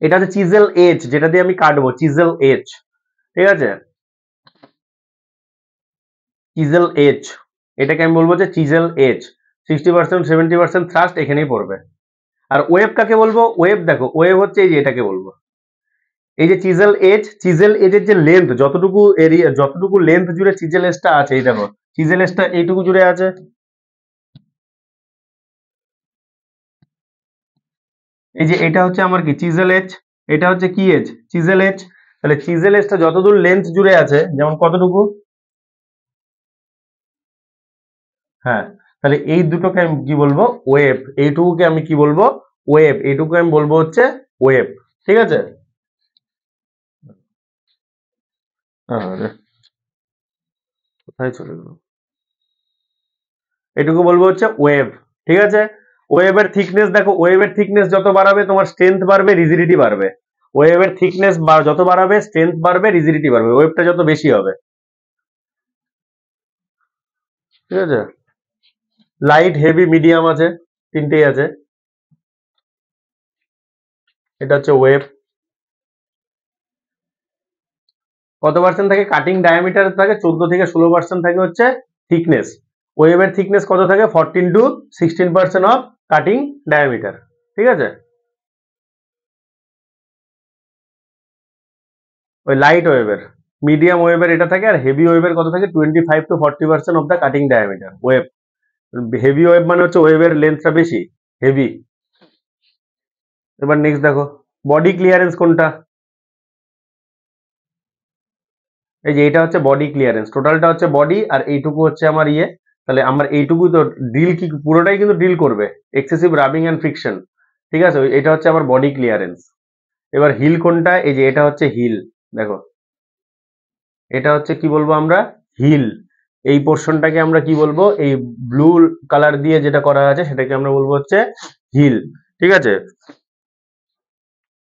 এটা হচ্ছে চিজেল এজ, যেটা দিয়ে আমি কাটবো, চিজেল এজ, ঠিক আছে, চিজেল এজ, এটাকে আমি বলবো যে চিজেল এজ। 60% 70% থ্রাস্ট এখানেই পড়বে। আর ওয়েভ কাকে বলবো, ওয়েভ দেখো ওয়েভ হচ্ছে এই যে এটাকে বলবো, এই যে চিজেল এজের যে লেন্থ, যতটুকু এরিয়া, যতটুকু লেন্থ জুড়ে চিজেল এজটা আছে, এই দেখো চিজেল এজটা এইটুকু জুড়ে আছে, এই যে এটা হচ্ছে আমার কি চিজেল এজ, এটা হচ্ছে কি এজ, চিজেল এজ। তাহলে চিজেল এজটা যতদূর লেন্থ জুড়ে আছে, যেমন কতটুকু, হ্যাঁ, তাহলে এই দুটোকে আমি কি বলবো, ওয়েভ। এইটুকুকে আমি কি বলবো, ওয়েভ। এইটুকু আমি বলবো হচ্ছে ওয়েভ, ঠিক আছে। আরে কোথায় চলে গেল, এটুকু বলবো হচ্ছে ওয়েভ, ঠিক আছে। ওয়েভের থিকনেস দেখো, ওয়েভের থিকনেস যত বাড়াবে তোমার স্ট্রেংথ বাড়বে, রিজিডিটি বাড়বে। ওয়েভের থিকনেস যত বাড়াবে স্ট্রেংথ বাড়বে, রিজিডিটি বাড়বে, ওয়েভটা যত বেশি হবে, ঠিক আছে। লাইট, হেভি, মিডিয়াম আছে, তিনটেই আছে। এটা হচ্ছে ওয়েভ। কত পার্সেন্ট থাকে, কাটিং ডায়ামিটার থাকে 14 থেকে 16% থাকে হচ্ছে থিকনেস। ওয়েভের থিকনেস কত থাকে, 14 to 16% অফ কাটিং ডায়ামিটার, ঠিক আছে। ওই লাইট ওয়েভের, মিডিয়াম ওয়েভের এটা থাকে, আর হেভি ওয়েভের কত থাকে, 25 to 40% of the cutting diameter wave. Heavy wave মানে হচ্ছে ওয়েভের লেন্থটা বেশি, হেভি। এবার নেক্সট দেখো, বডি ক্লিয়ারেন্স কোনটা, এই যে এটা হচ্ছে বডি ক্লিয়ারেন্স, টোটালটা হচ্ছে বডি, আর এইটুকু হচ্ছে আমার ইয়ে। তাহলে আমার এইটুকু তো ড্রিল কি পুরোটাই কিন্তু ড্রিল করবে, এক্সেসিভ রাবিং এন্ড ফ্রিকশন, ঠিক আছে। এটা হচ্ছে আমার বডি ক্লিয়ারেন্স। এবার হিল কোনটা, এই যে এটা হচ্ছে হিল, দেখো এটা হচ্ছে কি বলবো আমরা, হিল। এই পোর্শনটাকে আমরা কি বলবো, এই ব্লু কালার দিয়ে যেটা করা আছে সেটাকে আমরা বলবো হচ্ছে হিল, ঠিক আছে।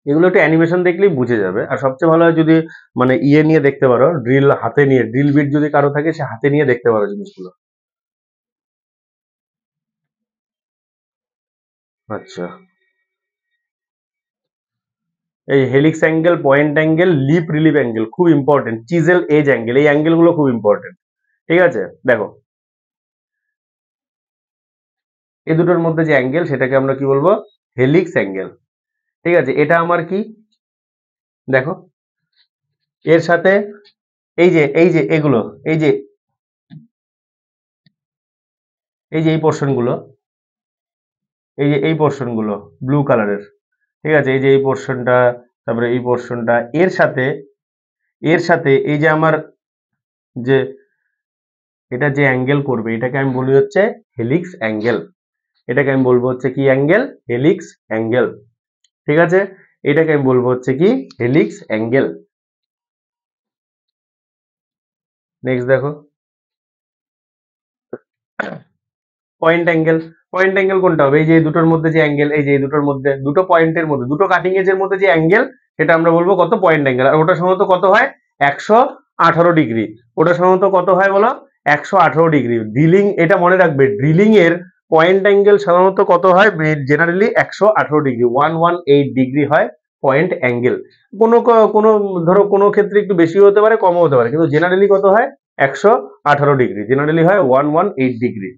এগুলো একটু অ্যানিমেশন দেখলেই বুঝে যাবে। আর সবচেয়ে ভালো হয় যদি মানে ইয়ে নিয়ে দেখতে পারো, ড্রিল হাতে নিয়ে, ড্রিল বিট যদি কারো থাকে সে হাতে নিয়ে দেখতে পারো জিনিসগুলো। আচ্ছা, এই helix angle, point angle, lip relief angle খুব ইম্পর্টেন্ট, চিজেল এজ অ্যাঙ্গেল, এই অ্যাঙ্গেল গুলো খুব ইম্পর্টেন্ট, ঠিক আছে। দেখো এই দুটোর মধ্যে যে অ্যাঙ্গেল সেটাকে আমরা কি বলবো, হেলিক্স অ্যাঙ্গেল, ঠিক আছে। এটা আমার কি, দেখো এর সাথে এই যে এগুলো, এই যে এই পোর্শন গুলো, এই যে এই পোর্শন গুলো ব্লু কালারের, ঠিক আছে, এই যে এই পোর্শনটা, তারপরে এই পোর্শনটা, এর সাথে এই যে আমার যে এটা যে অ্যাঙ্গেল করবে, এটাকে আমি বলি হচ্ছে হেলিক্স অ্যাঙ্গেল। এটাকে আমি বলবো হচ্ছে কি অ্যাঙ্গেল, হেলিক্স অ্যাঙ্গেল, ঠিক আছে। এটাকে আমি বলবো হচ্ছে কি হেলিক্স অ্যাঙ্গেল। নেক্সট দেখো, পয়েন্ট অ্যাঙ্গেল। পয়েন্ট অ্যাঙ্গেল কোনটা হবে, এই যে দুটোর মধ্যে যে অ্যাঙ্গেল, এই যে দুটোর মধ্যে, দুটো পয়েন্টের মধ্যে, দুটো কাটিং এজের মধ্যে যে অ্যাঙ্গেল, সেটা আমরা বলবো কত, পয়েন্ট অ্যাঙ্গেল। আর ওটা সাধারণত কত হয়, 118 ডিগ্রি। ওটা সাধারণত কত হয় বলো, 118 ডিগ্রি। ড্রিলিং, এটা মনে রাখবে, ড্রিলিং এর পয়েন্ট অ্যাঙ্গেল সাধারণত কত হয়, জেনারেলি 118 ডিগ্রি, 118 ডিগ্রি হয় পয়েন্ট অ্যাঙ্গেল। কোনো কোনো ধরো কোনো ক্ষেত্রে একটু বেশি হতে পারে, কমও হতে পারে, কিন্তু জেনারেলি কত হয়, 118 ডিগ্রি, জেনারেলি হয় 118 degree.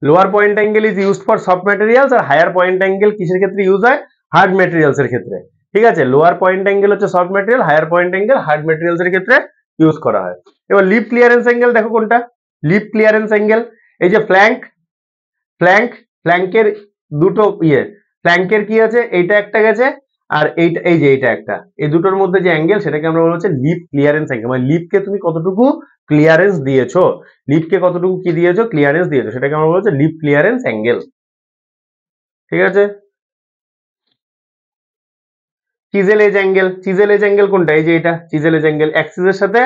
Lower point angle is used for soft materials, আর হায়ার পয়েন্ট অ্যাঙ্গেল কিসের ক্ষেত্রে ইউজ হয়, হার্ড ম্যাটেরিয়ালস এর ক্ষেত্রে, ঠিক আছে। লোয়ার পয়েন্ট অ্যাঙ্গেল হচ্ছে soft material, higher point angle hard materials এর ক্ষেত্রে ইউজ করা হয়। এবার লিপ ক্লিয়ারেন্স অ্যাঙ্গেল দেখো কোনটা, লিপ ক্লিয়ারেন্স অ্যাঙ্গেল, এই যে ফ্ল্যাঙ্কের দুটো ইয়ে, ফ্ল্যাঙ্কের কি আছে, এইটা একটা গেছে, আর এইটা, এই যে এইটা একটা, এই দুটোর মধ্যে যে অ্যাঙ্গেল সেটাকে আমরা বলা হচ্ছে লিপ ক্লিয়ারেন্স অ্যাঙ্গেল। মানে লিপকে তুমি কতটুকু ক্লিয়ারেন্স দিয়েছো, লিপকে কতটুকু কি দিয়েছো, ক্লিয়ারেন্স দিয়েছো, সেটাকে আমরা বলা হচ্ছে লিপ ক্লিয়ারেন্স অ্যাঙ্গেল, ঠিক আছে। চিজেল এজ অ্যাঙ্গেল কোনটা, এই যে এটা চিজেল এজ অ্যাঙ্গেল, অ্যাক্সিসের সাথে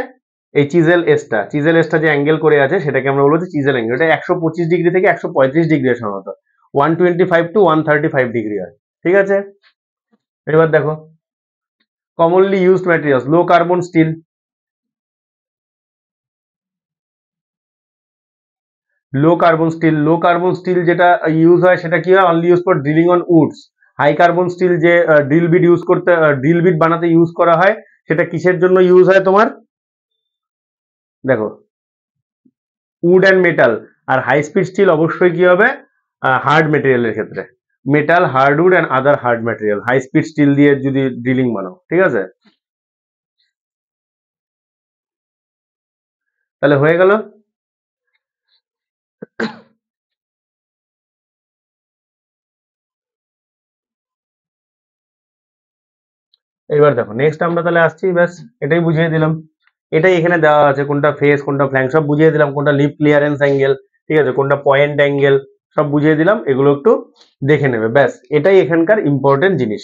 এই চিজেল এজটা যে অ্যাঙ্গেল করে আছে সেটাকে আমরা বলবো চিজেল অ্যাঙ্গেল। এটা 125 ডিগ্রি থেকে 135 ডিগ্রি সাধারণত, 125 to 135 ডিগ্রি হয়, ঠিক আছে। এবার দেখো commonly used materials, low carbon steel, low carbon steel যেটা ইউজ হয় সেটা কি হয়, only use for drilling on woods. High carbon steel যে ড্রিল বিট ইউজ করতে, ড্রিল বিট বানাতে ইউজ করা হয়, সেটা কিসের জন্য ইউজ হয় তোমার, দেখো উড অ্যান্ড মেটাল। আর হাই স্পিড স্টিল অবশ্যই কি হবে, হার্ড মেটেরিয়ালের ক্ষেত্রে, metal, hardwood and other hard material, high speed steel দিয়ে যদি ড্রিলিং বানাও, ঠিক আছে। তাহলে হয়ে গেল। এবার দেখো নেক্সট আমরা তাহলে আসছি, ব্যাস এটাই বুঝিয়ে দিলাম, এটাই এখানে দেওয়া আছে, কোনটা ফেস কোনটা ফ্ল্যাঙ্ক সব বুঝিয়ে দিলাম, কোনটা লিপ ক্লিয়ারেন্স অ্যাঙ্গেল, ঠিক আছে, কোনটা পয়েন্ট অ্যাঙ্গেল সব বুঝিয়ে দিলাম, এগুলো একটু দেখে নেবে, ব্যাস এটাই এখানকার ইম্পর্টেন্ট জিনিস,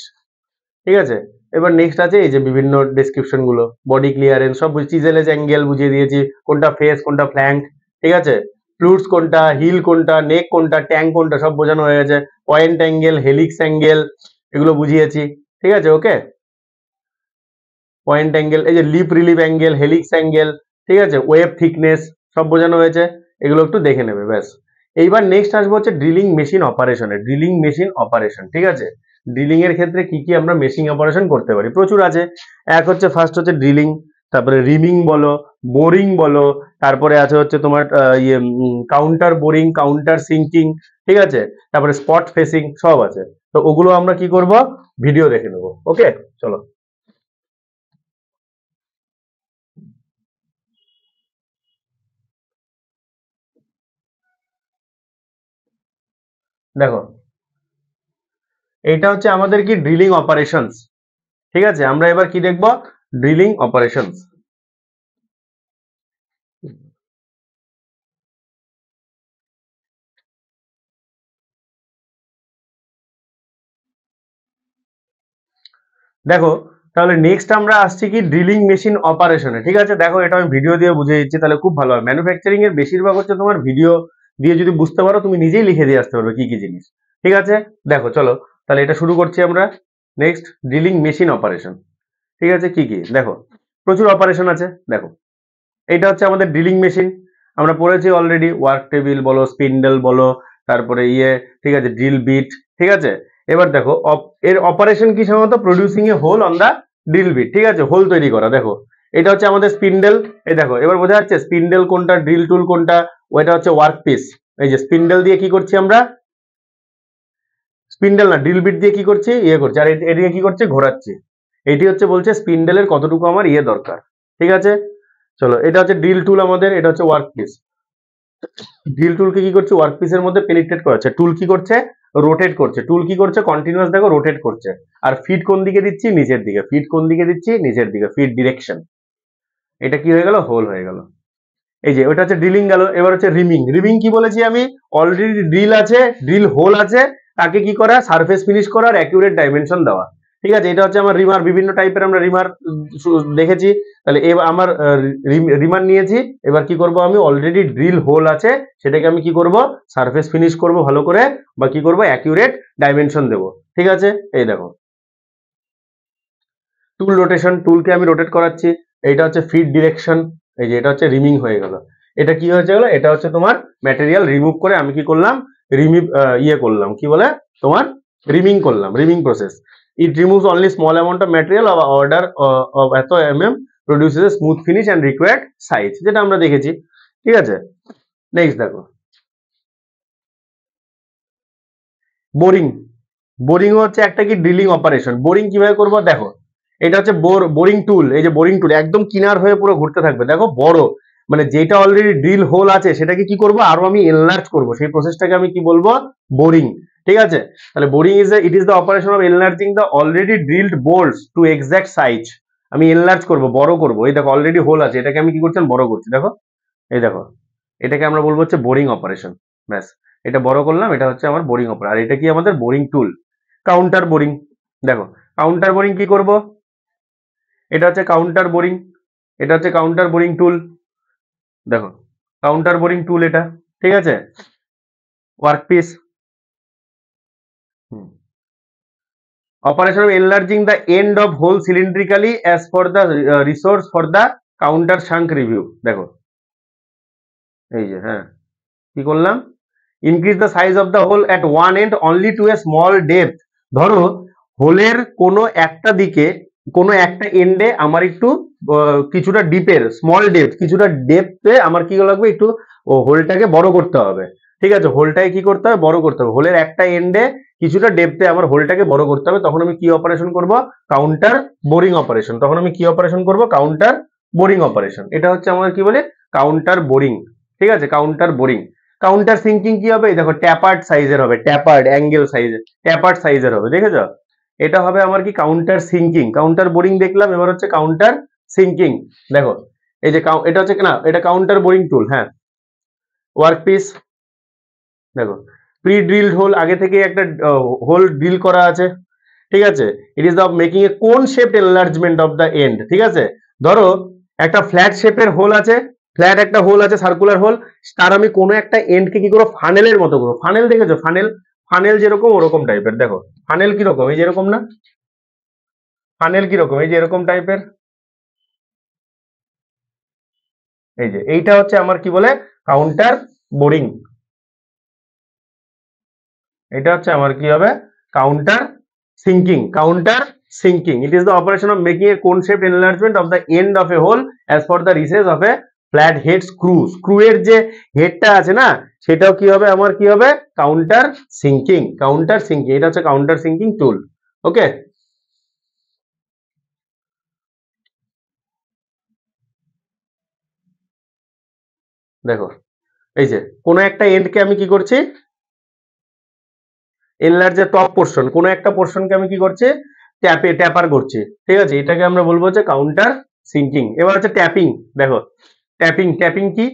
ঠিক আছে। এবার নেক্সট আছে এই যে বিভিন্ন ডেসক্রিপশন গুলো, বডি ক্লিয়ারেন্স সব, চিজেলেজ অ্যাঙ্গেল বুঝিয়ে দিয়েছি, কোনটা ফেস কোনটা ফ্ল্যাঙ্ক, ঠিক আছে, ফ্লুটস কোনটা, হিল কোনটা, নেক কোনটা, ট্যাঙ্ক কোনটা সব বোঝানো হয়ে গেছে, পয়েন্ট অ্যাঙ্গেল, হেলিক্স অ্যাঙ্গেল এগুলো বুঝিয়েছি, ঠিক আছে, ওকে। পয়েন্ট অ্যাঙ্গেল, এই যে lip relief angle, helix angle, ঠিক আছে, ওয়েভ থিকনেস সব বোঝানো হয়েছে, এগুলো একটু দেখে নেবে, ব্যাস। এইবার নেক্সট আসবো হচ্ছে ড্রিলিং মেশিন অপারেশনে, ড্রিলিং মেশিন অপারেশন, ঠিক আছে। ড্রিলিং এর ক্ষেত্রে কি কি আমরা মেশিন অপারেশন করতে পারি, প্রচুর আছে। এক হচ্ছে ফার্স্ট হচ্ছে ড্রিলিং, তারপরে রিমিং বলো, বোরিং বলো, তারপরে আছে হচ্ছে তোমার কাউন্টার বোরিং, কাউন্টার সিঙ্কিং, ঠিক আছে, তারপরে স্পট ফেসিং সব আছে। তো ওগুলো আমরা কি করব, ভিডিও দেখে নেবো, ওকে চলো। দেখো এইটা হচ্ছে আমাদের কি ড্রিলিং অপারেশনস, ঠিক আছে। আমরা এবার কি দেখব, ড্রিলিং অপারেশনস। দেখো তাহলে নেক্সট আমরা আসছি কি ড্রিলিং মেশিন অপারেশনে, ঠিক আছে। দেখো এটা আমি ভিডিও দিয়ে বুঝিয়ে দিচ্ছি, তাহলে খুব ভালো হয়। ম্যানুফ্যাকচারিং এর বেশিরভাগ হচ্ছে তোমার ভিডিও দিয়ে যদি বুঝতে পারো, তুমি নিজেই লিখে দিয়ে আসতে পারবে কি কি জিনিস, ঠিক আছে। দেখো চলো তাহলে এটা শুরু করছি আমরা। নেক্সট ড্রিলিং মেশিন অপারেশন, ঠিক আছে, কি কি দেখো, প্রচুর অপারেশন আছে। দেখো এটা হচ্ছে আমাদের ড্রিলিং মেশিন, আমরা পড়েছি অলরেডি, ওয়ার্ক টেবিল বলো, স্পিন্ডেল বলো, তারপরে ঠিক আছে, ড্রিল বিট, ঠিক আছে। এবার দেখো এর অপারেশন কি, সাধারণত producing a hole on the drill bit, ঠিক আছে, হোল তৈরি করা। দেখো এটা হচ্ছে আমাদের স্পিন্ডেল, এই দেখো এবার বোঝা যাচ্ছে স্পিন্ডেল কোনটা, ড্রিল টুল কোনটা, ওইটা হচ্ছে ওয়ার্ক পিস। এই যে স্পিন্ডেল দিয়ে কি করছি আমরা, স্পিন্ডেল না ড্রিল বিট দিয়ে কি করছি, ইয়ে করছি, আর এদিকে কি করছে, ঘোরাচ্ছি। এটি হচ্ছে বলছে স্পিন্ডেলের কতটুকু আমার ইয়ে দরকার, ঠিক আছে। চলো এটা হচ্ছে ড্রিল টুল আমাদের, এটা হচ্ছে ওয়ার্ক পিস। ড্রিল টুলকে কি করছে, ওয়ার্ক পিসের মধ্যে পেনিট্রেট করাচ্ছে, টুল কি করছে, রোটেট করছে, টুল কি করছে, কন্টিনিউয়াস দেখো রোটেট করছে। আর ফিড কোন দিকে দিচ্ছি, নিচের দিকে, ফিড কোন দিকে দিচ্ছি, নিচের দিকে, ফিড ডিরেকশন। এটা কি হয়ে গেল, হোল হয়ে গেল। এই যে ওটা হচ্ছে ড্রিলিং গেল। এবার হচ্ছে রিমিং, রিমিং কি বলেছি আমি, অলরেডি ড্রিল আছে, ড্রিল হোল আছে, তাকে কি করা, সারফেস ফিনিশ করা আর অ্যাকিউরেট ডাইমেনশন দেওয়া, ঠিক আছে। এটা হচ্ছে আমার রিমার, বিভিন্ন টাইপের আমরা রিমার দেখেছি। তাহলে এবার আমার রিমার নিয়েছি, এবার কি করব আমি, অলরেডি ড্রিল হোল আছে, সেটাকে আমি কি করব, সারফেস ফিনিশ করব ভালো করে, বা কি করব, অ্যাকিউরেট ডাইমেনশন দেব, ঠিক আছে। এই দেখো টুল রোটেশন, টুলকে আমি রোটেট করাচ্ছি। এইটা হচ্ছে ফিড ডিরেকশন, এই যে এটা হচ্ছে রিমিং হয়ে গেল। এটা কি হয়েছে গেল, এটা হচ্ছে তোমার ম্যাটেরিয়াল রিমুভ করে আমি কি করলাম, রিমিভ ইয়ে করলাম, কি বলে তোমার, রিমিং করলাম, reaming process. It removes only small amount of material of order of এত produces a smooth finish and required size, যেটা আমরা দেখেছি, ঠিক আছে। নেক্সট দেখো বোরিং, বোরিং হচ্ছে একটা কি ড্রিলিং অপারেশন। বোরিং কিভাবে করবো, দেখো এটা হচ্ছে বোরিং টুল, এই যে বোরিং টুল একদম কিনার হয়ে পুরো ঘুরতে থাকবে, দেখো বড়, মানে যেটা অলরেডি ড্রিল হোল আছে সেটাকে কি করব, আরো আমি এনলার্জ করব, সেই প্রসেসটাকে আমি কি বলবো, বোরিং, ঠিক আছে। তাহলে boring it is the operation of enlarging the already drilled bolts to exact size. আমি এনলার্জ করব, বড় করব, এই দেখো অলরেডি হোল আছে, এটাকে আমি কি করছি, বড় করছি, দেখো এই দেখো, এটাকে আমরা বলবো হচ্ছে বোরিং অপারেশন, ব্যাস। এটা বড় করলাম, এটা হচ্ছে আমার বোরিং অপারেশন, আর এটা কি আমাদের বোরিং টুল। কাউন্টার বোরিং, দেখো কাউন্টার বোরিং কি করব, এটা হচ্ছে কাউন্টার বোরিং, এটা হচ্ছে কাউন্টার বোরিং টুল, দেখো কাউন্টার বোরিং টুল এটা, ঠিক আছে, workpiece, operation of enlarging the end of hole cylindrically as for the resource for the counter shank review. দেখো এই যে হ্যাঁ কি করলাম, increase the size of the hole at one end only to a small depth. ধরো হোলের কোনো একটা দিকে কোনো একটা এন্ডে আমার একটু কিছুটা ডিপের স্মল ডেপথ, কিছুটা ডেপথে আমার কি লাগবে, একটু হোলটাকে বড় করতে হবে। ঠিক আছে, হোলটাকে কি করতে হবে, বড় করতে হবে। হোলের একটা এন্ডে কিছুটা ডেপথে আমার হোলটাকে বড় করতে হবে। তখন আমি কি অপারেশন করব, কাউন্টার বোরিং অপারেশন। তখন আমি কি অপারেশন করব, কাউন্টার বোরিং অপারেশন। এটা হচ্ছে আমাদের কি বলে, কাউন্টার বোরিং। ঠিক আছে, কাউন্টার বোরিং। কাউন্টার সিঙ্কিং কি হবে, দেখো ট্যাপার্ড সাইজের হবে, ট্যাপার্ড অ্যাঙ্গেল সাইজের, ট্যাপার্ড সাইজের হবে, দেখেছো? এটা হবে আমার কি কাউন্টার সিঙ্কিং। কাউন্টার বোরিং দেখলাম, এবার হচ্ছে কাউন্টার সিঙ্কিং। দেখো এই যে এটা হচ্ছে না, এটা কাউন্টার বোরিং টুল। হ্যাঁ, ওয়ার্কপিস দেখো, প্রি ড্রিলড হোল, আগে থেকে একটা হোল ড্রিল করা আছে। ঠিক আছে, ইট is the making a cone shaped enlargement of the and. ঠিক আছে, ধরো একটা ফ্ল্যাট শেপের হোল আছে, ফ্ল্যাট একটা হোল আছে, সার্কুলার হোল, তার আমি কোনো একটা এন্ডকে কি করবো, ফানেলের মতো করবো। ফানেল দেখেছো, ফানেল, ফানেল যেরকম ওরকম টাইপের। দেখো ফানেল কিরকম, এই যেরকম না, ফানেল কিরকম, এই যে এরকম টাইপের। এই যে এইটা হচ্ছে আমার কি বলে, কাউন্টার বোরিং। এটা হচ্ছে আমার কি হবে, counter sinking. Counter sinking, it is the operation of making a cone shaped enlargement of the end of a hole as for the recess of a flat head screw. Screw এর যে হেডটা আছে না, সেটাও কি হবে, আমার কি হবে, কাউন্টার সিঙ্কিং। কাউন্টার সিঙ্কিং, এটা হচ্ছে কাউন্টার সিঙ্কিং টুল। ওকে, দেখো এই যে কোনো একটা এন্ডকে আমি কি করছি, এনলার্জের টপ পোর্শন, কোনো একটা পোর্শনকে আমি কি করছি, ট্যাপার করছি। ঠিক আছে, এটাকে আমরা বলবো হচ্ছে কাউন্টার সিঙ্কিং। এবার হচ্ছে ট্যাপিং। দেখো ট্যাপিং, ট্যাপিং কি,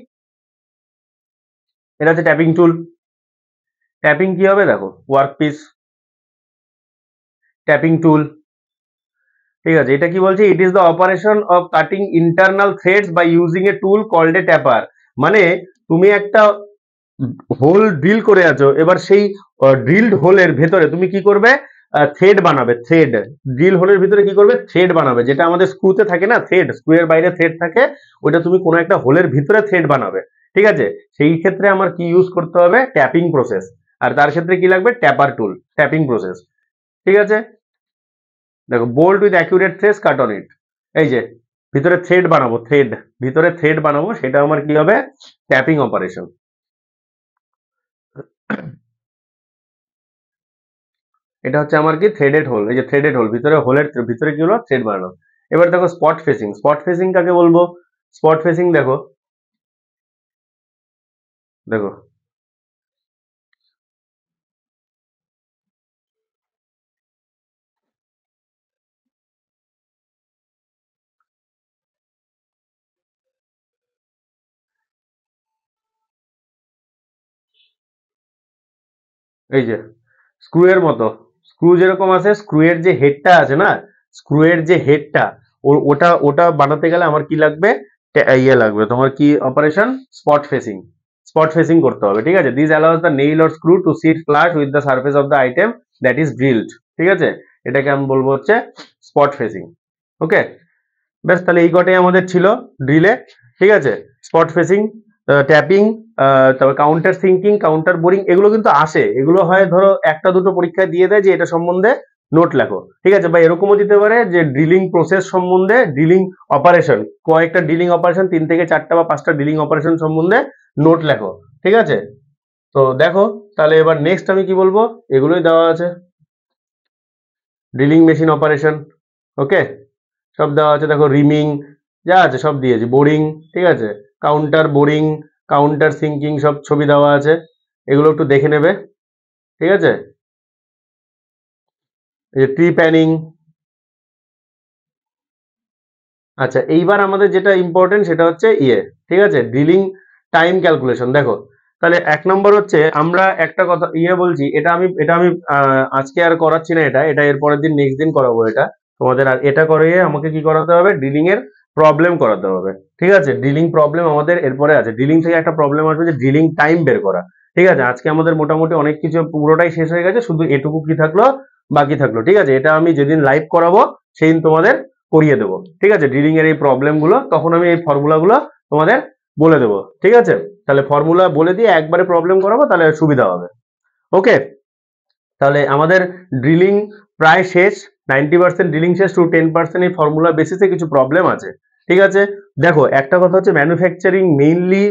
এটা হচ্ছে ট্যাপিং টুল। ট্যাপিং কি হবে, দেখো ওয়ার্কপিস, ট্যাপিং টুল। ঠিক আছে, এটা কি বলছে, it is the operation of cutting internal threads by using a tool called a taper. মানে তুমি একটা হোল ড্রিল করে আছো, এবার সেই ড্রিলড হোলের ভেতরে তুমি কি করবে, থ্রেড বানাবে। থ্রেড, ড্রিল হোলের ভিতরে কি করবে, থ্রেড বানাবে। যেটা আমাদের স্ক্রুতে থাকে না থ্রেড, স্ক্রু এর বাইরে থ্রেড থাকে, ওইটা তুমি কোনো একটা হোলের ভিতরে থ্রেড বানাবে। ঠিক আছে, সেই ক্ষেত্রে আমার কি ইউজ করতে হবে, ট্যাপিং প্রসেস। আর তার ক্ষেত্রে কি লাগবে, ট্যাপার টুল, ট্যাপিং প্রসেস। ঠিক আছে, দেখো bolt with accurate threads cut on it. এই যে ভিতরে থ্রেড বানাবো, থ্রেড, ভিতরে থ্রেড বানাবো, সেটা আমার কি হবে, ট্যাপিং অপারেশন। এটা হচ্ছে আমার কি, থ্রেডেড হোল। এই যে থ্রেডেড হোল, ভিতরে হোলের ভিতরে কি হলো, থ্রেড বানানো। এবার দেখো স্পট ফেসিং। স্পট ফেসিং কাকে বলবো, স্পট ফেসিং দেখো, দেখো এই যে স্ক্রু এর মতো, স্ক্রু যেরকম আছে, স্ক্রু এর যে হেডটা আছে না, স্ক্রু এর যে হেডটা, ওটা ওটা বানাতে গেলে আমার কি লাগবে, ইয়ে লাগবে তোমার কি operation, spot facing. Spot facing করতে হবে। ঠিক আছে, this allows the nail or screw to seat flush with the surface of the item that is drilled. ঠিক আছে, এটাকে আমি বলবো হচ্ছে স্পট ফেসিং। ওকে, ব্যাস, তাহলে এই কটাই আমাদের ছিল ড্রিলে। ঠিক আছে, স্পট ফেসিং, ট্যাপিং, তারপর কাউন্টার সিঙ্কিং, কাউন্টার বোরিং, এগুলো কিন্তু আসে। এগুলো হয় ধরো একটা দুটো পরীক্ষায় দিয়ে দেয় যে এটা সম্বন্ধে নোট লেখো। ঠিক আছে, বা এরকমও দিতে পারে যে ড্রিলিং প্রসেস সম্বন্ধে, ড্রিলিং অপারেশন, কয়েকটা ড্রিলিং অপারেশন, 3 থেকে 4টা বা 5টা ড্রিলিং অপারেশন সম্বন্ধে নোট লেখো। ঠিক আছে, তো দেখো তাহলে এবার নেক্সট আমি কি বলবো, এগুলোই দেওয়া আছে, ড্রিলিং মেশিন অপারেশন। ওকে, সব দেওয়া আছে, দেখো রিমিং যা আছে সব দিয়েছি, বোরিং। ঠিক আছে, কাউন্টার বোরিং, কাউন্টার সিঙ্কিং, সব ছবি দেওয়া আছে, এগুলো একটু দেখে নেবে। ঠিক আছে, এই যে ট্রি প্যানিং। আচ্ছা, এইবার আমাদের যেটা ইম্পর্টেন্ট সেটা হচ্ছে ইয়ে, ঠিক আছে, ড্রিলিং টাইম ক্যালকুলেশন। দেখো তাহলে 1 নম্বর হচ্ছে, আমরা একটা কথা ইয়ে বলছি, এটা আমি আজকে আর করাচ্ছি না, এটা এর পরের দিন, নেক্সট দিন করাবো এটা তোমাদের। আর এটা করে আমাকে কি করাতে হবে, ড্রিলিং এর প্রবলেম করাতে হবে। ঠিক আছে, ড্রিলিং প্রবলেম আমাদের এরপরে আছে। ড্রিলিং থেকে একটা প্রবলেম আসবে যে ড্রিলিং টাইম বের করা। ঠিক আছে, আজকে আমাদের মোটামুটি অনেক কিছু পুরোটাই শেষ হয়ে গেছে, শুধু এটুকু কি থাকলো, বাকি থাকলো। ঠিক আছে, এটা আমি যেদিন লাইভ করাবো সেদিন তোমাদের করিয়ে দেবো। ঠিক আছে, ড্রিলিং এর এই প্রবলেম গুলো তখন আমি এই ফর্মুলা গুলো তোমাদের বলে দেবো। ঠিক আছে, তাহলে ফর্মুলা বলে দিয়ে একবারে প্রবলেম করাবো, তাহলে সুবিধা হবে। ওকে, তাহলে আমাদের ড্রিলিং প্রায় শেষ, 90% ড্রিলিং শেষ, টু 10% এই ফর্মুলা বেসিসে কিছু প্রবলেম আছে। ঠিক আছে, দেখো একটা কথা হচ্ছে ম্যানুফ্যাকচারিং,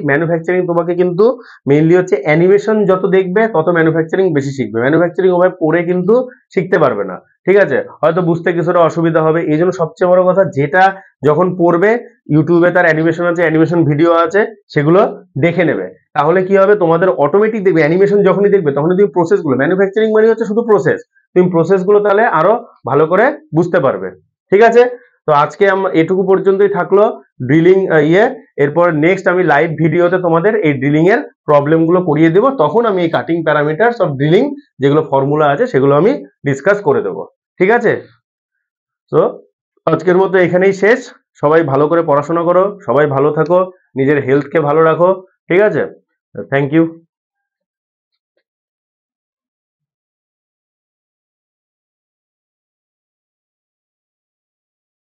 ম্যানুফ্যাকচারিং তোমাকে কিন্তু মেইনলি হচ্ছে অ্যানিমেশন যত দেখবে তত ম্যানুফ্যাকচারিং বেশি শিখবে। ম্যানুফ্যাকচারিং ওভাবে পড়ে কিন্তু শিখতে পারবে না। ঠিক আছে, হয়তো বুঝতে কিছুটা অসুবিধা হবে। এই জন্য সবচেয়ে বড় কথা, যেটা যখন পড়বে ইউটিউবে তার অ্যানিমেশন আছে, অ্যানিমেশন ভিডিও আছে, সেগুলো দেখে নেবে। তাহলে কি হবে, তোমাদের অটোমেটিক দেখবে অ্যানিমেশন যখনই দেখবে তখনই তুমি প্রসেসগুলো, ম্যানুফ্যাকচারিং মানে হচ্ছে শুধু প্রসেস, তুমি প্রসেসগুলো তাহলে আরো ভালো করে বুঝতে পারবে। ঠিক আছে, তো আজকে এটুকু পর্যন্তই থাকলো ড্রিলিং এরপর নেক্সট আমি লাইভ ভিডিওতে তোমাদের এই ড্রিলিং এর প্রবলেম গুলো করিয়ে দেবো, তখন আমি এই কাটিং প্যারামিটারস অফ ড্রিলিং যেগুলো ফর্মুলা আছে সেগুলো আমি ডিসকাস করে দেবো। ঠিক আছে, তো আজকের মতো এখানেই শেষ। সবাই ভালো করে পড়াশোনা করো, সবাই ভালো থাকো, নিজের হেলথকে ভালো রাখো। ঠিক আছে, থ্যাংক ইউ।